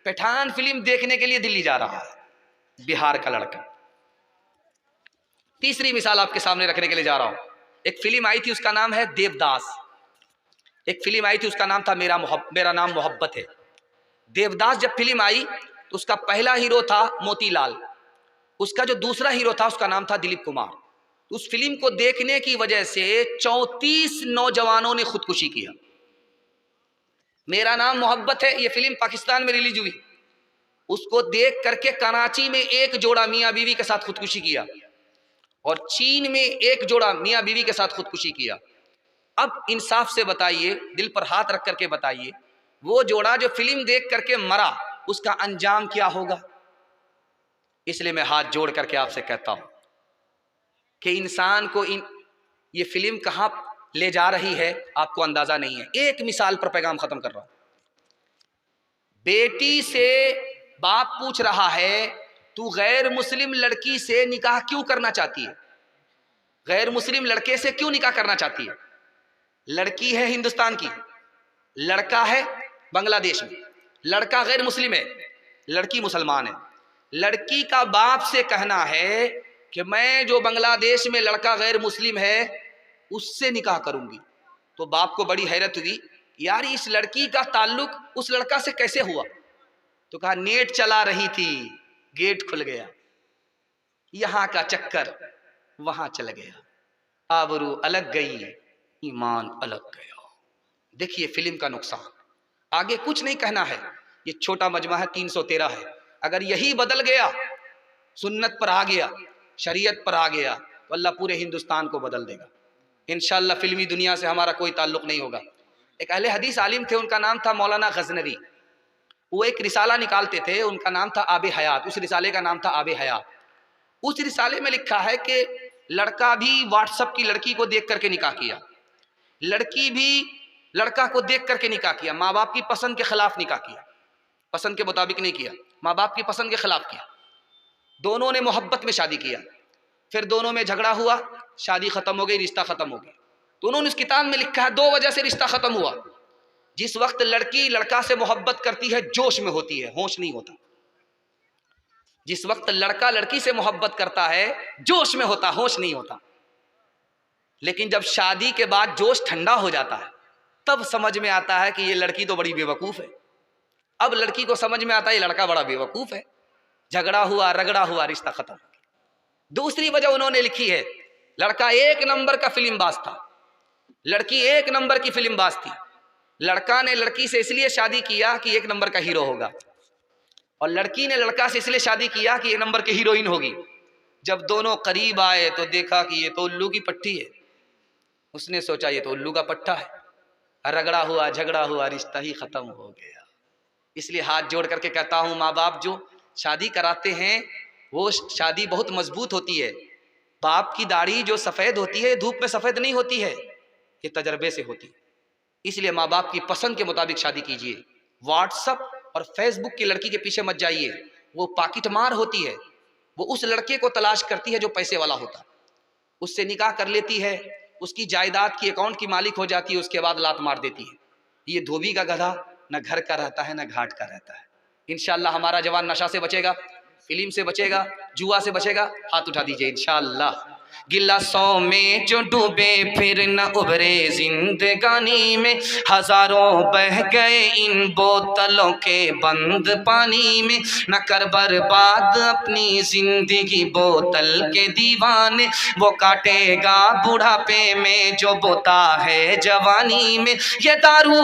पठान फिल्म देखने के लिए दिल्ली जा रहा है बिहार का लड़का। तीसरी मिसाल आपके सामने रखने के लिए जा रहा हूं। एक फिल्म आई थी, उसका नाम है देवदास। एक फिल्म आई थी, उसका नाम था मेरा नाम मोहब्बत है। देवदास जब फिल्म आई तो उसका पहला हीरो था मोतीलाल, उसका जो दूसरा हीरो था उसका नाम था दिलीप कुमार। उस फिल्म को देखने की वजह से 34 नौजवानों ने खुदकुशी किया। मेरा नाम मोहब्बत है, ये फिल्म पाकिस्तान में रिलीज हुई। उसको देख करके कराची में एक जोड़ा मियाँ बीवी के साथ खुदकुशी किया और चीन में एक जोड़ा मियाँ बीवी के साथ खुदकुशी किया। अब इंसाफ से बताइए, दिल पर हाथ रख करके बताइए, वो जोड़ा जो फिल्म देख करके मरा उसका अंजाम क्या होगा? इसलिए मैं हाथ जोड़ करके आपसे कहता हूं कि इंसान को ये फिल्म कहां ले जा रही है आपको अंदाजा नहीं है। एक मिसाल पर पैगाम खत्म कर रहा हूं। बेटी से बाप पूछ रहा है, तू गैर मुस्लिम लड़की से निकाह क्यों करना चाहती है? गैर मुस्लिम लड़के से क्यों निकाह करना चाहती है? लड़की है हिंदुस्तान की, लड़का है बांग्लादेश में। लड़का गैर मुस्लिम है, लड़की मुसलमान है। लड़की का बाप से कहना है कि मैं जो बांग्लादेश में लड़का गैर मुस्लिम है उससे निकाह करूंगी। तो बाप को बड़ी हैरत हुई, यार इस लड़की का ताल्लुक उस लड़का से कैसे हुआ? तो कहा नेट चला रही थी, गेट खुल गया, यहां का चक्कर वहां चल गया, आबरू अलग गई, ईमान अलग गया। देखिए फिल्म का नुकसान। आगे कुछ नहीं कहना है, ये छोटा मजमा है, 313 है। अगर यही बदल गया, सुन्नत पर आ गया, शरीयत पर आ गया, तो अल्लाह पूरे हिंदुस्तान को बदल देगा इंशाअल्लाह। फिल्मी दुनिया से हमारा कोई ताल्लुक नहीं होगा। एक अहले हदीस आलिम थे, उनका नाम था मौलाना गजनवी। वो एक रिसाला निकालते थे, उनका नाम था आबे हयात। उस रिसाले का नाम था आबे हयात। उस रिसाले में लिखा है कि लड़का भी व्हाट्सएप की लड़की को देख करके निकाह किया, लड़की भी लड़का को देख करके निकाह किया। माँ बाप की पसंद के खिलाफ निकाह किया, पसंद के मुताबिक नहीं किया, माँ बाप की पसंद के खिलाफ किया। दोनों ने मोहब्बत में शादी किया, फिर दोनों में झगड़ा हुआ, शादी खत्म हो गई, रिश्ता खत्म हो गया। तो उन्होंने इस किताब में लिखा है 2 वजह से रिश्ता खत्म हुआ। जिस वक्त लड़की लड़का से मोहब्बत करती है जोश में होती है, होश नहीं होता। जिस वक्त लड़का लड़की से मोहब्बत करता है जोश में होता, होश नहीं होता। लेकिन जब शादी के बाद जोश ठंडा हो जाता है तब समझ में आता है कि ये लड़की तो बड़ी बेवकूफ है। अब लड़की को समझ में आता है ये लड़का बड़ा बेवकूफ है। झगड़ा हुआ, रगड़ा हुआ, रिश्ता खत्म। दूसरी वजह उन्होंने लिखी है, लड़का 1 नंबर का फिल्मबाज था, लड़की 1 नंबर की फिल्मबाज थी। लड़का ने लड़की से इसलिए शादी किया कि एक नंबर का हीरो होगा, और लड़की ने लड़का से इसलिए शादी किया कि एक नंबर की हीरोइन होगी। जब दोनों करीब आए तो देखा कि ये तो उल्लू की पट्टी है। उसने सोचा ये तो उल्लू का पट्टा है, रगड़ा हुआ, झगड़ा हुआ, रिश्ता ही खत्म हो गया। इसलिए हाथ जोड़ करके कहता हूँ, माँ बाप जो शादी कराते हैं वो शादी बहुत मजबूत होती है। बाप की दाढ़ी जो सफ़ेद होती है धूप में सफ़ेद नहीं होती है, ये तजर्बे से होती है। इसलिए माँ बाप की पसंद के मुताबिक शादी कीजिए। व्हाट्सअप और फेसबुक की लड़की के पीछे मत जाइए, वो पाकिट मार होती है। वो उस लड़के को तलाश करती है जो पैसे वाला होता, उससे निकाह कर लेती है, उसकी जायदाद की अकाउंट की मालिक हो जाती है, उसके बाद लात मार देती है। ये धोबी का गधा न घर का रहता है न घाट का रहता है। इंशाअल्लाह हमारा जवान नशा से बचेगा, फिल्म से बचेगा, जुआ से बचेगा। हाथ उठा दीजिए इंशाअल्लाह। गिलासों में जो डूबे फिर न उभरे जिंदगानी में, हजारों बह गए इन बोतलों के बंद पानी में। न कर बर्बाद अपनी जिंदगी बोतल के दीवाने, वो काटेगा बुढ़ापे में जो बोता है जवानी में। ये दारू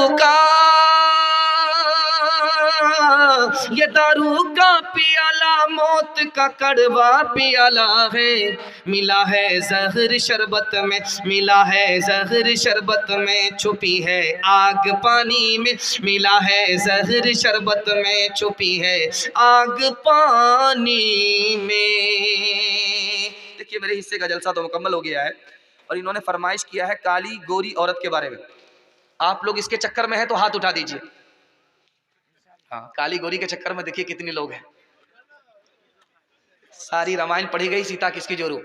का पियाला मौत का कड़वा पियाला है। मिला है जहर शरबत में, मिला है जहर शरबत में, छुपी है आग पानी में। मिला है जहर शरबत में, छुपी है आग पानी में। देखिए मेरे हिस्से का जलसा तो मुकम्मल हो गया है, और इन्होंने फरमाइश किया है काली गोरी औरत के बारे में। आप लोग इसके चक्कर में हैं तो हाथ उठा दीजिए। हाँ, काली गोरी के चक्कर में देखिए कितने लोग हैं। सारी रामायण पढ़ी गई, सीता किसकी जोरू।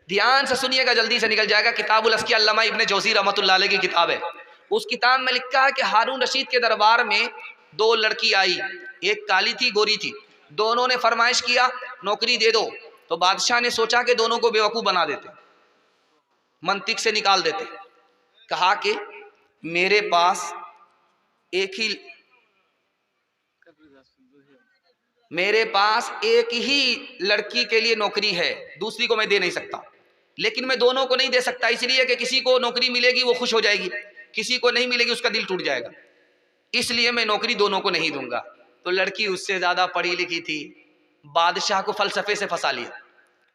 ध्यान से सुनिएगा, जल्दी से निकल जाएगा। किताबुल अस्किया अल्लामा इब्ने जौज़ी रहमतुल्लाह अलैह की किताब है। उस किताब में लिखा है कि हारून रशीद के दरबार में दो लड़की आई, एक काली थी, गोरी थी। दोनों ने फरमाइश किया नौकरी दे दो। तो बादशाह ने सोचा कि दोनों को बेवकूफ़ बना देते, मंतिक से निकाल देते। कहा कि मेरे पास एक ही लड़की के लिए नौकरी है, दूसरी को मैं दे नहीं सकता। लेकिन मैं दोनों को नहीं दे सकता, इसलिए कि किसी को नौकरी मिलेगी वो खुश हो जाएगी, किसी को नहीं मिलेगी उसका दिल टूट जाएगा। इसलिए मैं नौकरी दोनों को नहीं दूंगा। तो लड़की उससे ज़्यादा पढ़ी लिखी थी, बादशाह को फलसफे से फंसा लिया।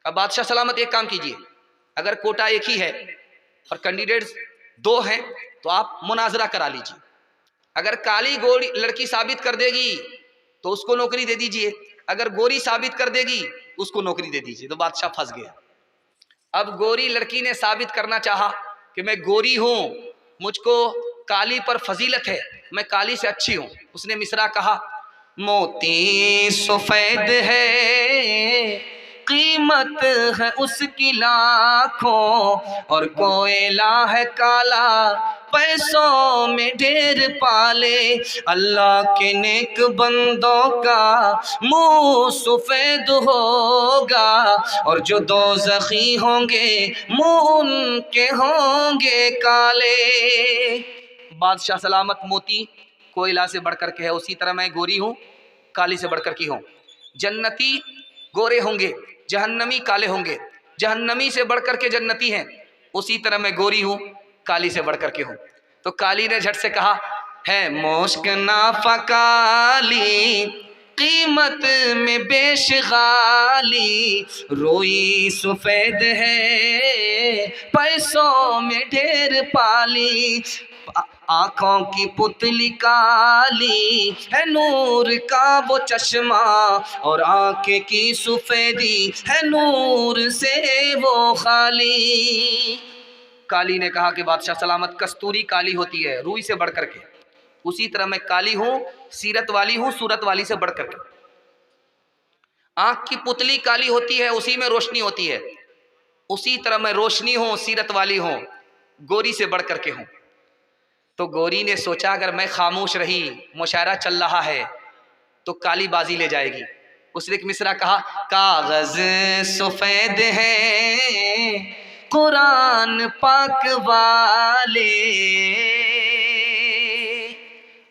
अब बादशाह सलामत, एक काम कीजिए, अगर कोटा एक ही है और कैंडिडेट्स दो हैं तो आप मुनाजरा करा लीजिए। अगर काली गोरी लड़की साबित कर देगी तो उसको नौकरी दे दीजिए, अगर गोरी साबित कर देगी उसको नौकरी दे दीजिए। तो बादशाह फंस गया। अब गोरी लड़की ने साबित करना चाहा कि मैं गोरी हूं, मुझको काली पर फजीलत है, मैं काली से अच्छी हूं। उसने मिसरा कहा, मोती सफेद है कीमत है उसकी लाखों, और कोयला है काला पैसों में ढेर पाले। अल्लाह के नेक बंदों का मुंह सफेद होगा, और जो दोज़खी होंगे मुंह उनके होंगे काले। बादशाह सलामत, मोती कोयला से बढ़कर के है, उसी तरह मैं गोरी हूँ, काली से बढ़कर की हूँ। जन्नती गोरे होंगे, जहन्नमी काले होंगे, जहन्नमी से बढ़कर के जन्नती हैं, उसी तरह मैं गोरी हूँ, काली से बढ़कर के हूँ। तो काली ने झट से कहा, है मुश्क नाफा काली कीमत में बेशगाली, रोई सफेद है पैसों में ढेर पाली। आंखों की पुतली काली है नूर का वो चश्मा, और आंखें की सफेदी है नूर से वो खाली। काली ने कहा कि बादशाह सलामत, कस्तूरी काली होती है रूई से बढ़कर के, उसी तरह मैं काली हूं, सीरत वाली हूं, सूरत वाली से बढ़कर के। आंख की पुतली काली होती है, उसी में रोशनी होती है, उसी तरह मैं रोशनी हूं, सीरत वाली हूं, गोरी से बढ़कर के हूं। तो गोरी ने सोचा अगर मैं खामोश रही, मुशायरा चल रहा है, तो काली बाजी ले जाएगी। उसने एक मिसरा कहा, कागज सफेद है कुरान पाक वाले।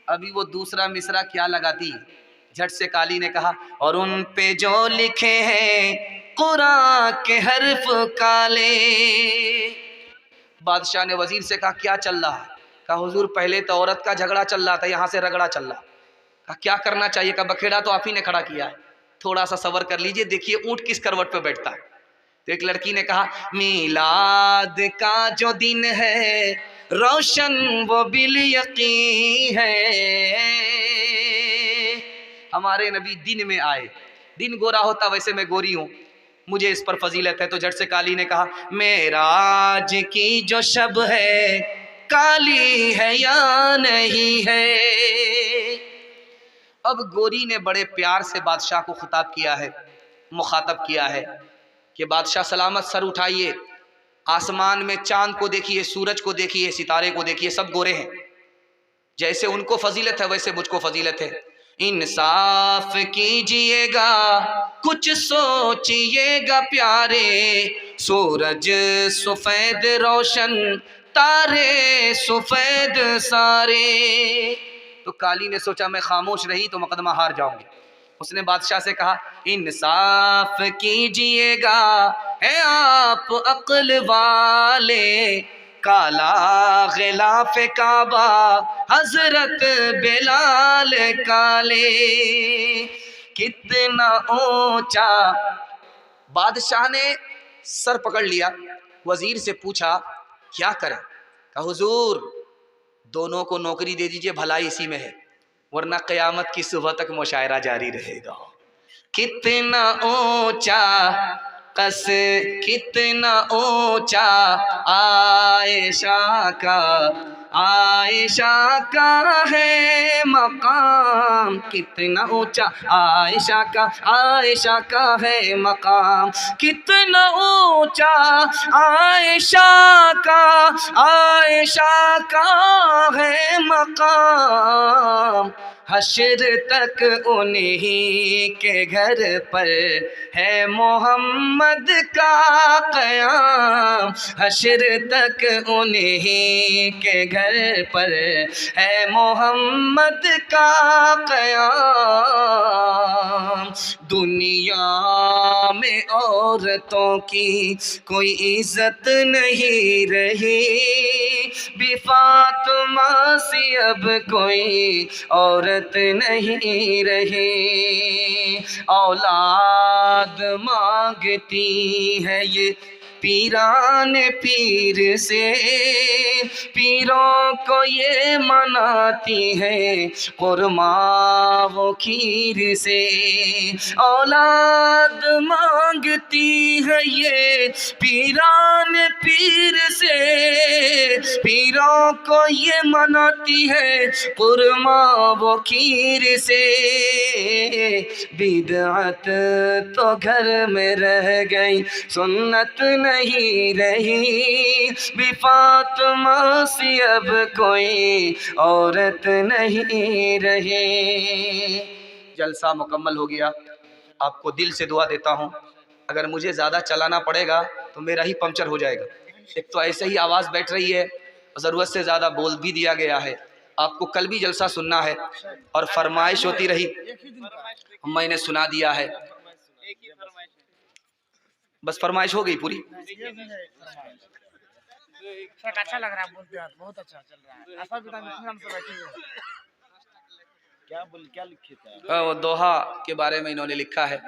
अभी वो दूसरा मिसरा क्या लगाती, झट से काली ने कहा, और उन पे जो लिखे हैं कुरान के हर्फ काले। बादशाह ने वजीर से कहा, क्या चल रहा है? कहा हुजूर पहले तो औरत का झगड़ा चल रहा था, यहाँ से रगड़ा चल रहा। कहा क्या करना चाहिए? कहा बखेड़ा तो आप ही ने खड़ा किया है, थोड़ा सा सब्र कर लीजिए, देखिए ऊंट किस करवट पे बैठता है। तो एक लड़की ने कहा मीलाद का जो दिन है रोशन वो बिल यकीन है। हमारे नबी दिन में आए, दिन गोरा होता वैसे मैं गोरी हूं, मुझे इस पर फजीलत है। तो झट से काली ने कहा मेराज की जो शब है काली है या नहीं है। अब गोरी ने बड़े प्यार से बादशाह को खिताब किया है, मुखातब किया है कि बादशाह सलामत, सर उठाइए, आसमान में चांद को देखिए, सूरज को देखिए, सितारे को देखिए, सब गोरे हैं। जैसे उनको फजीलत है वैसे मुझको फजीलत है। इंसाफ कीजिएगा, कुछ सोचिएगा प्यारे, सूरज सफेद रोशन, तारे सफेद सारे। तो काली ने सोचा मैं खामोश रही तो मुकदमा हार जाऊंगी। उसने बादशाह से कहा इंसाफ कीजिएगा, है आप अक्ल वाले, काला गिलाफ काबा हजरत बिलाल काले। कितना ऊंचा। बादशाह ने सर पकड़ लिया, वजीर से पूछा क्या करें? कहा हुजूर दोनों को नौकरी दे दीजिए, भलाई इसी में है, वरना क़यामत की सुबह तक मुशायरा जारी रहेगा। कितना ऊंचा कस, कितना ऊंचा आयशा का, आयशा का है मकाम, कितना ऊंचा आयशा का, आयशा का है मकाम, कितना ऊंचा आयशा का, आयशा का है मकाम। हश्र तक उन्हीं के घर पर है मोहम्मद का क़याम, हश्र तक उन्हीं के घर पर है मोहम्मद का क़याम। दुनिया में औरतों की कोई इज्जत नहीं रही, बेफातिमा सी अब कोई औरत नहीं रही। औलाद मांगती है ये पीरान पीर से, पीरों को ये मनाती है कुरमा वो खीर से। औलाद मांगती है ये पीरान पीर से, पीरों को ये मनाती है कुरमा वो खीर से। बिदअत तो घर में रह गई, सुन्नत नहीं रही, बेफातिमा सी अब कोई औरत नहीं रही। जलसा मुकम्मल हो गया। आपको दिल से दुआ देता हूँ, अगर मुझे ज़्यादा चलाना पड़ेगा तो मेरा ही पंक्चर हो जाएगा। एक तो ऐसे ही आवाज़ बैठ रही है, ज़रूरत से ज़्यादा बोल भी दिया गया है। आपको कल भी जलसा सुनना है और फरमाइश होती रही, मैंने सुना दिया है, बस फरमाइश हो गई पूरी। अच्छा लग रहा है, बोलते हैं बहुत अच्छा चल रहा है। ऐसा भी से बैठे हुए क्या लिखे थे? वो दोहा के बारे में इन्होंने लिखा है।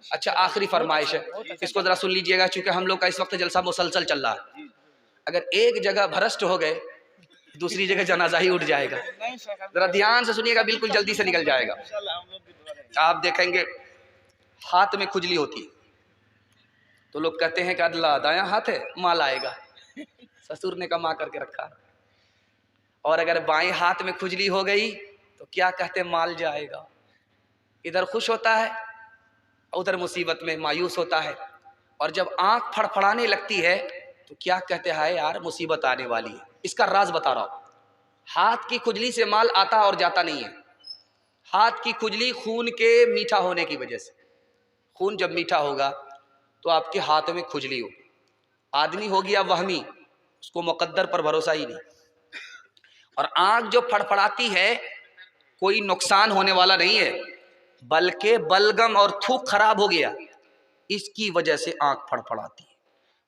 अच्छा आखिरी फरमाइश है, इसको ज़रा सुन लीजिएगा, चूँकि हम लोग का इस वक्त जलसा मुसलसल चल रहा है। अगर एक जगह भ्रष्ट हो गए दूसरी जगह जनाजा ही उठ जाएगा। ज़रा ध्यान से सुनिएगा, बिल्कुल जल्दी से निकल जाएगा। आप देखेंगे हाथ में खुजली होती है तो लोग कहते हैं कि अदला दायां हाथ है माल आएगा, ससुर ने कमा करके रखा। और अगर बाएं हाथ में खुजली हो गई तो क्या कहते हैं, माल जाएगा। इधर खुश होता है उधर मुसीबत में मायूस होता है। और जब आंख फड़फड़ाने लगती है तो क्या कहते हैं, यार मुसीबत आने वाली है। इसका राज बता रहा हूं, हाथ की खुजली से माल आता और जाता नहीं है। हाथ की खुजली खून के मीठा होने की वजह से, खून जब मीठा होगा तो आपके हाथ में खुजली हो। आदमी हो गया वहमी, उसको मुकद्दर पर भरोसा ही नहीं। और आंख जो फड़फड़ाती है कोई नुकसान होने वाला नहीं है, बल्कि बलगम और थूक खराब हो गया, इसकी वजह से आंख फड़फड़ाती है।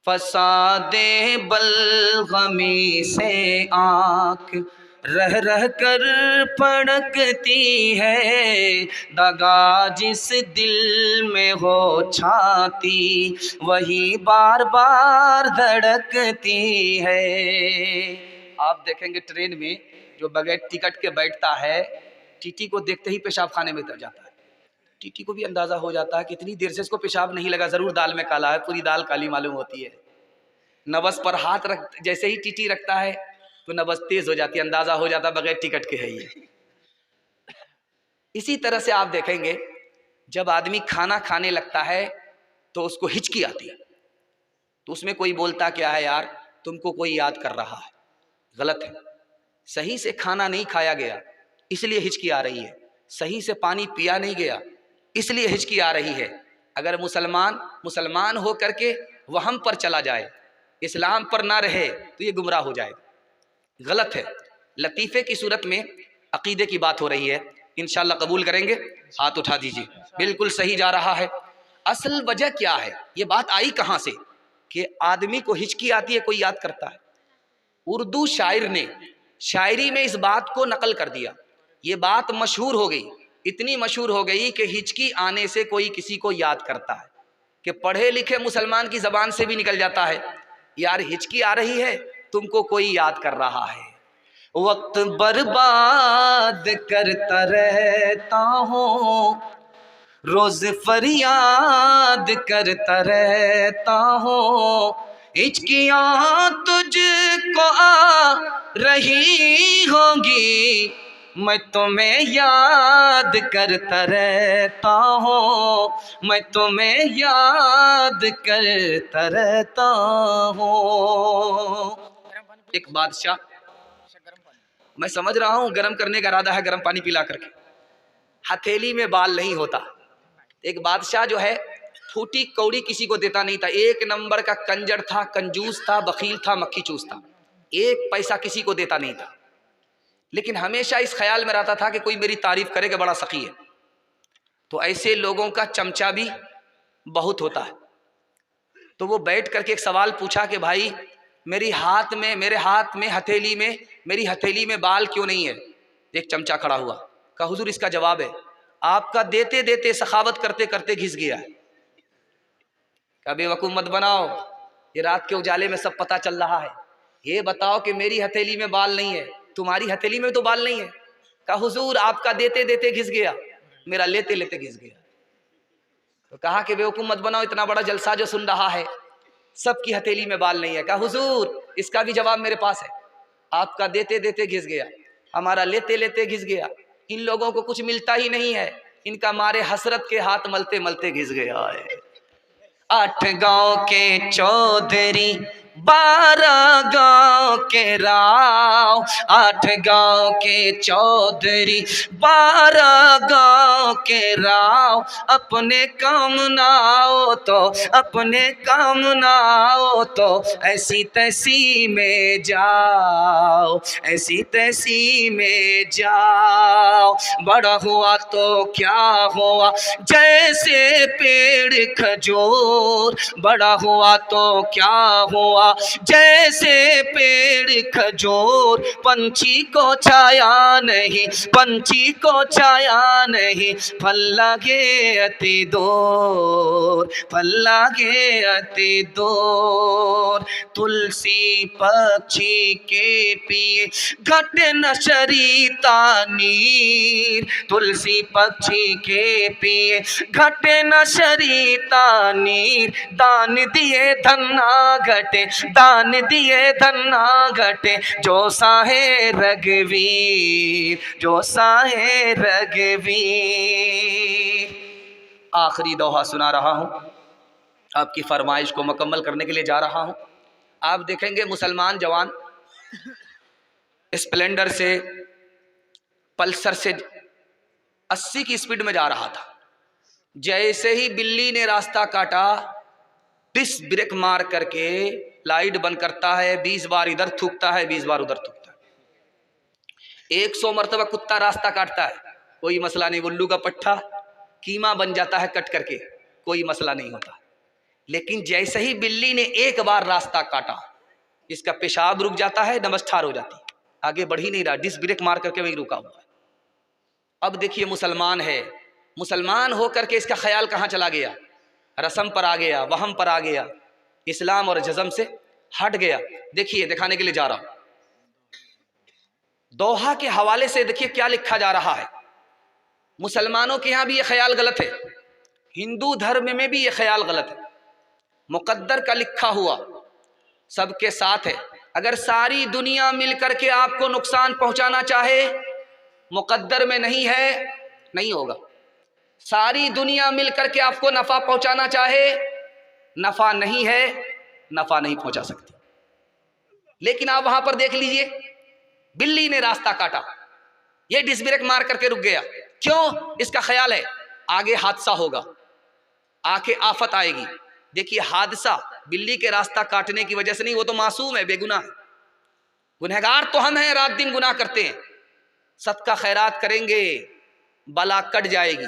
फसादे बलगमी से आँख रह रह कर फड़कती है, दगा जिस दिल में हो छाती वही बार बार धड़कती है। आप देखेंगे ट्रेन में जो बगैर टिकट के बैठता है, टीटी को देखते ही पेशाब खाने में उतर जाता है। टीटी को भी अंदाजा हो जाता है कि इतनी देर से इसको पेशाब नहीं लगा, जरूर दाल में काला है, पूरी दाल काली मालूम होती है। नबस पर हाथ रख, जैसे ही टीटी रखता है तो नबस तेज हो जाती है, अंदाजा हो जाता है बगैर टिकट के है ये। इसी तरह से आप देखेंगे जब आदमी खाना खाने लगता है तो उसको हिचकी आती है, तो उसमें कोई बोलता क्या है, यार तुमको कोई याद कर रहा है। गलत है। सही से खाना नहीं खाया गया इसलिए हिचकी आ रही है, सही से पानी पिया नहीं गया इसलिए हिचकी आ रही है। अगर मुसलमान हो करके वहम पर चला जाए, इस्लाम पर ना रहे तो ये गुमराह हो जाएगा। गलत है। लतीफ़े की सूरत में अकीदे की बात हो रही है, इंशाअल्लाह कबूल करेंगे। हाथ उठा दीजिए। बिल्कुल सही जा रहा है। असल वजह क्या है, ये बात आई कहाँ से कि आदमी को हिचकी आती है, कोई याद करता है। उर्दू शायर ने शायरी में इस बात को नकल कर दिया, ये बात मशहूर हो गई, इतनी मशहूर हो गई कि हिचकी आने से कोई किसी को याद करता है, कि पढ़े लिखे मुसलमान की ज़बान से भी निकल जाता है, यार हिचकी आ रही है, तुमको कोई याद कर रहा है। वक्त बर्बाद करता रहता हूँ, रोज फरियाद करता रहता हूँ, हिचकियाँ तुझको आ रही होंगी, मैं तुम्हें याद करता रहता हूँ, मैं तुम्हें याद करता रहता हूँ। एक बादशाह, मैं समझ रहा हूँ गर्म करने का इरादा है, गर्म पानी पिला करके, हथेली में बाल नहीं होता। एक बादशाह जो है फूटी कौड़ी किसी को देता नहीं था, एक नंबर का कंजर था, कंजूस था, बखील था, मक्खी चूस था, एक पैसा किसी को देता नहीं था। लेकिन हमेशा इस ख्याल में रहता था कि कोई मेरी तारीफ करे कि बड़ा सखी है। तो ऐसे लोगों का चमचा भी बहुत होता है। तो वो बैठ करके एक सवाल पूछा कि भाई मेरे हाथ में हथेली में, मेरी हथेली में बाल क्यों नहीं है। एक चमचा खड़ा हुआ, कहा हुजूर इसका जवाब है, आपका देते देते सखावत करते करते घिस गया है। कहा बेवकूफ मत बनाओ, ये रात के उजाले में सब पता चल रहा है, ये बताओ कि मेरी हथेली में बाल नहीं है, तुम्हारी हथेली में तो बाल नहीं है। कहा हुजूर आपका देते देते घिस गया, मेरा लेते लेते घिस गया। तो कहा कि बेवकूफ मत बनाओ, इतना बड़ा जलसा जो सुन रहा है, सबकी हथेली में बाल नहीं है। कहा हुजूर इसका भी जवाब मेरे पास है, आपका देते देते घिस गया, हमारा लेते लेते घिस गया। इन लोगों को कुछ मिलता ही नहीं है, इनका मारे हसरत के हाथ मलते मलते घिस गया है। 8 गांव के चौधरी 12 गांव के राव, 8 गांव के चौधरी 12 गांव के राव, अपने काम ना हो तो, अपने काम ना हो तो ऐसी तैसी में जाओ, ऐसी तैसी में जाओ। बड़ा हुआ तो क्या हुआ जैसे पेड़ खजूर, बड़ा हुआ तो क्या हुआ जैसे पेड़ खजूर, पंछी को छाया नहीं, पंछी को छाया नहीं, फल लागे अति दूर, फल लागे अति दूर। तुलसी पक्षी के पिए घटे न शरीता नीर, तुलसी पक्षी के पिए घटे न शरीता नीर, दान दिए धन ना घटे, दान दिए धन ना घटे, जो साहे रघुवीर, जो साहे रघुवीर। आखिरी दोहा सुना रहा हूँ, आपकी फरमाइश को मुकम्मल करने के लिए जा रहा हूँ। आप देखेंगे मुसलमान जवान स्प्लेंडर से, पल्सर से 80 की स्पीड में जा रहा था। जैसे ही बिल्ली ने रास्ता काटा, डिस्क ब्रेक मार करके लाइट बंद करता है, 20 बार इधर थूकता है, 20 बार उधर थूकता है। 100 मरतबा कुत्ता रास्ता काटता है, कोई मसला नहीं, उल्लू का पट्टा कीमा बन जाता है कट करके, कोई मसला नहीं होता। लेकिन जैसे ही बिल्ली ने एक बार रास्ता काटा, इसका पेशाब रुक जाता है, नमस्कार हो जाती है, आगे बढ़ ही नहीं रहा, डिस्क ब्रेक मार करके वही रुका हुआ है। अब देखिए मुसलमान है, मुसलमान होकर के इसका ख्याल कहाँ चला गया, रस्म पर आ गया, वहम पर आ गया, इस्लाम और जज़म से हट गया। देखिए दिखाने के लिए जा रहा हूं, दोहा के हवाले से देखिए क्या लिखा जा रहा है। मुसलमानों के यहाँ भी ये ख्याल गलत है, हिंदू धर्म में भी ये ख्याल गलत है। मुकद्दर का लिखा हुआ सबके साथ है। अगर सारी दुनिया मिलकर के आपको नुकसान पहुंचाना चाहे, मुकद्दर में नहीं है, नहीं होगा। सारी दुनिया मिलकर के आपको नफा पहुंचाना चाहे, नफा नहीं है, नफा नहीं पहुंचा सकती। लेकिन आप वहां पर देख लीजिए, बिल्ली ने रास्ता काटा, ये डिस्क ब्रेक मार करके रुक गया। क्यों? इसका ख्याल है आगे हादसा होगा, आके आफत आएगी। देखिए हादसा बिल्ली के रास्ता काटने की वजह से नहीं, वो तो मासूम है, बेगुनाह। गुनहगार तो हम हैं, रात दिन गुनाह करते हैं। सदका खैरात करेंगे बला कट जाएगी,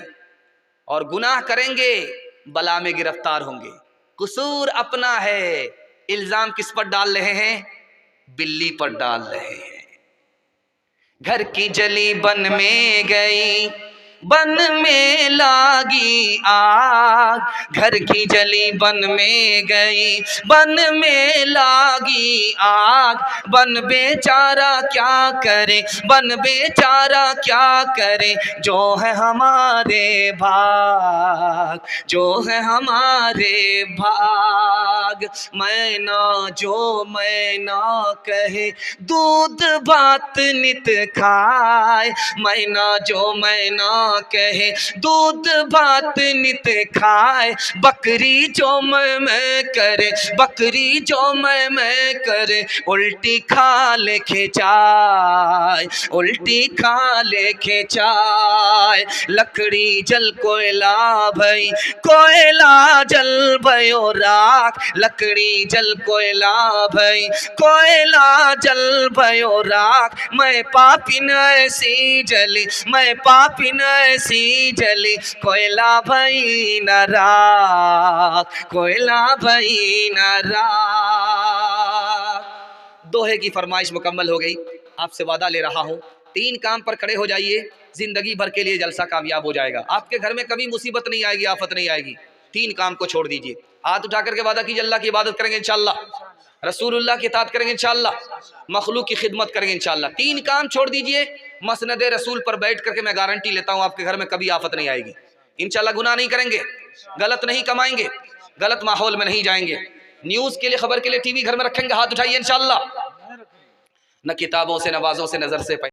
और गुनाह करेंगे बला में गिरफ्तार होंगे। कसूर अपना है, इल्जाम किस पर डाल रहे हैं? बिल्ली पर डाल रहे हैं। घर की जली बन में गई, बन में लागी आग। घर की जली बन में गई, बन में लागी आग। बन बेचारा क्या करे, बन बेचारा क्या करे, जो है हमारे भाग, जो है हमारे भाग। मैं ना जो मैं ना कहे, दूध भात नित खाए। मैं ना जो मैं ना कहे, दूध भात नित खाए। बकरी जो मैं करे, बकरी जो मैं करे, उल्टी खा ले खिंचाए, उल्टी खा ले खिंचाए। लकड़ी जल कोयला भई, कोयला जल भयो राख। लकड़ी जल कोयला भई, कोयला जल भयो राख। मैं पापिन ऐसी जली, मैं पापिन ऐसी जली, कोयला भई न राख, कोयला भई न राख। दोहे की फरमाइश मुकम्मल हो गई। आपसे वादा ले रहा हूं, 3 काम पर खड़े हो जाइए, जिंदगी भर के लिए जलसा कामयाब हो जाएगा। आपके घर में कभी मुसीबत नहीं आएगी, आफत नहीं आएगी। 3 काम को छोड़ दीजिए। हाथ उठा करके वादा कीजिए, अल्लाह की इबादत करेंगे इंशाअल्लाह, रसूलुल्लाह की इताअत करेंगे इंशाअल्लाह, मखलूक की खिदमत करेंगे इंशाअल्लाह। 3 काम छोड़ दीजिए, मसनद रसूल पर बैठ करके मैं गारंटी लेता हूं आपके घर में कभी आफत नहीं आएगी इंशाअल्लाह। गुनाह नहीं करेंगे, गलत नहीं कमाएंगे, गलत माहौल में नहीं जाएंगे। न्यूज़ के लिए, खबर के लिए टीवी घर में रखेंगे, हाथ उठाइए इंशाअल्लाह। न किताबों से, नवाजों से, नजर से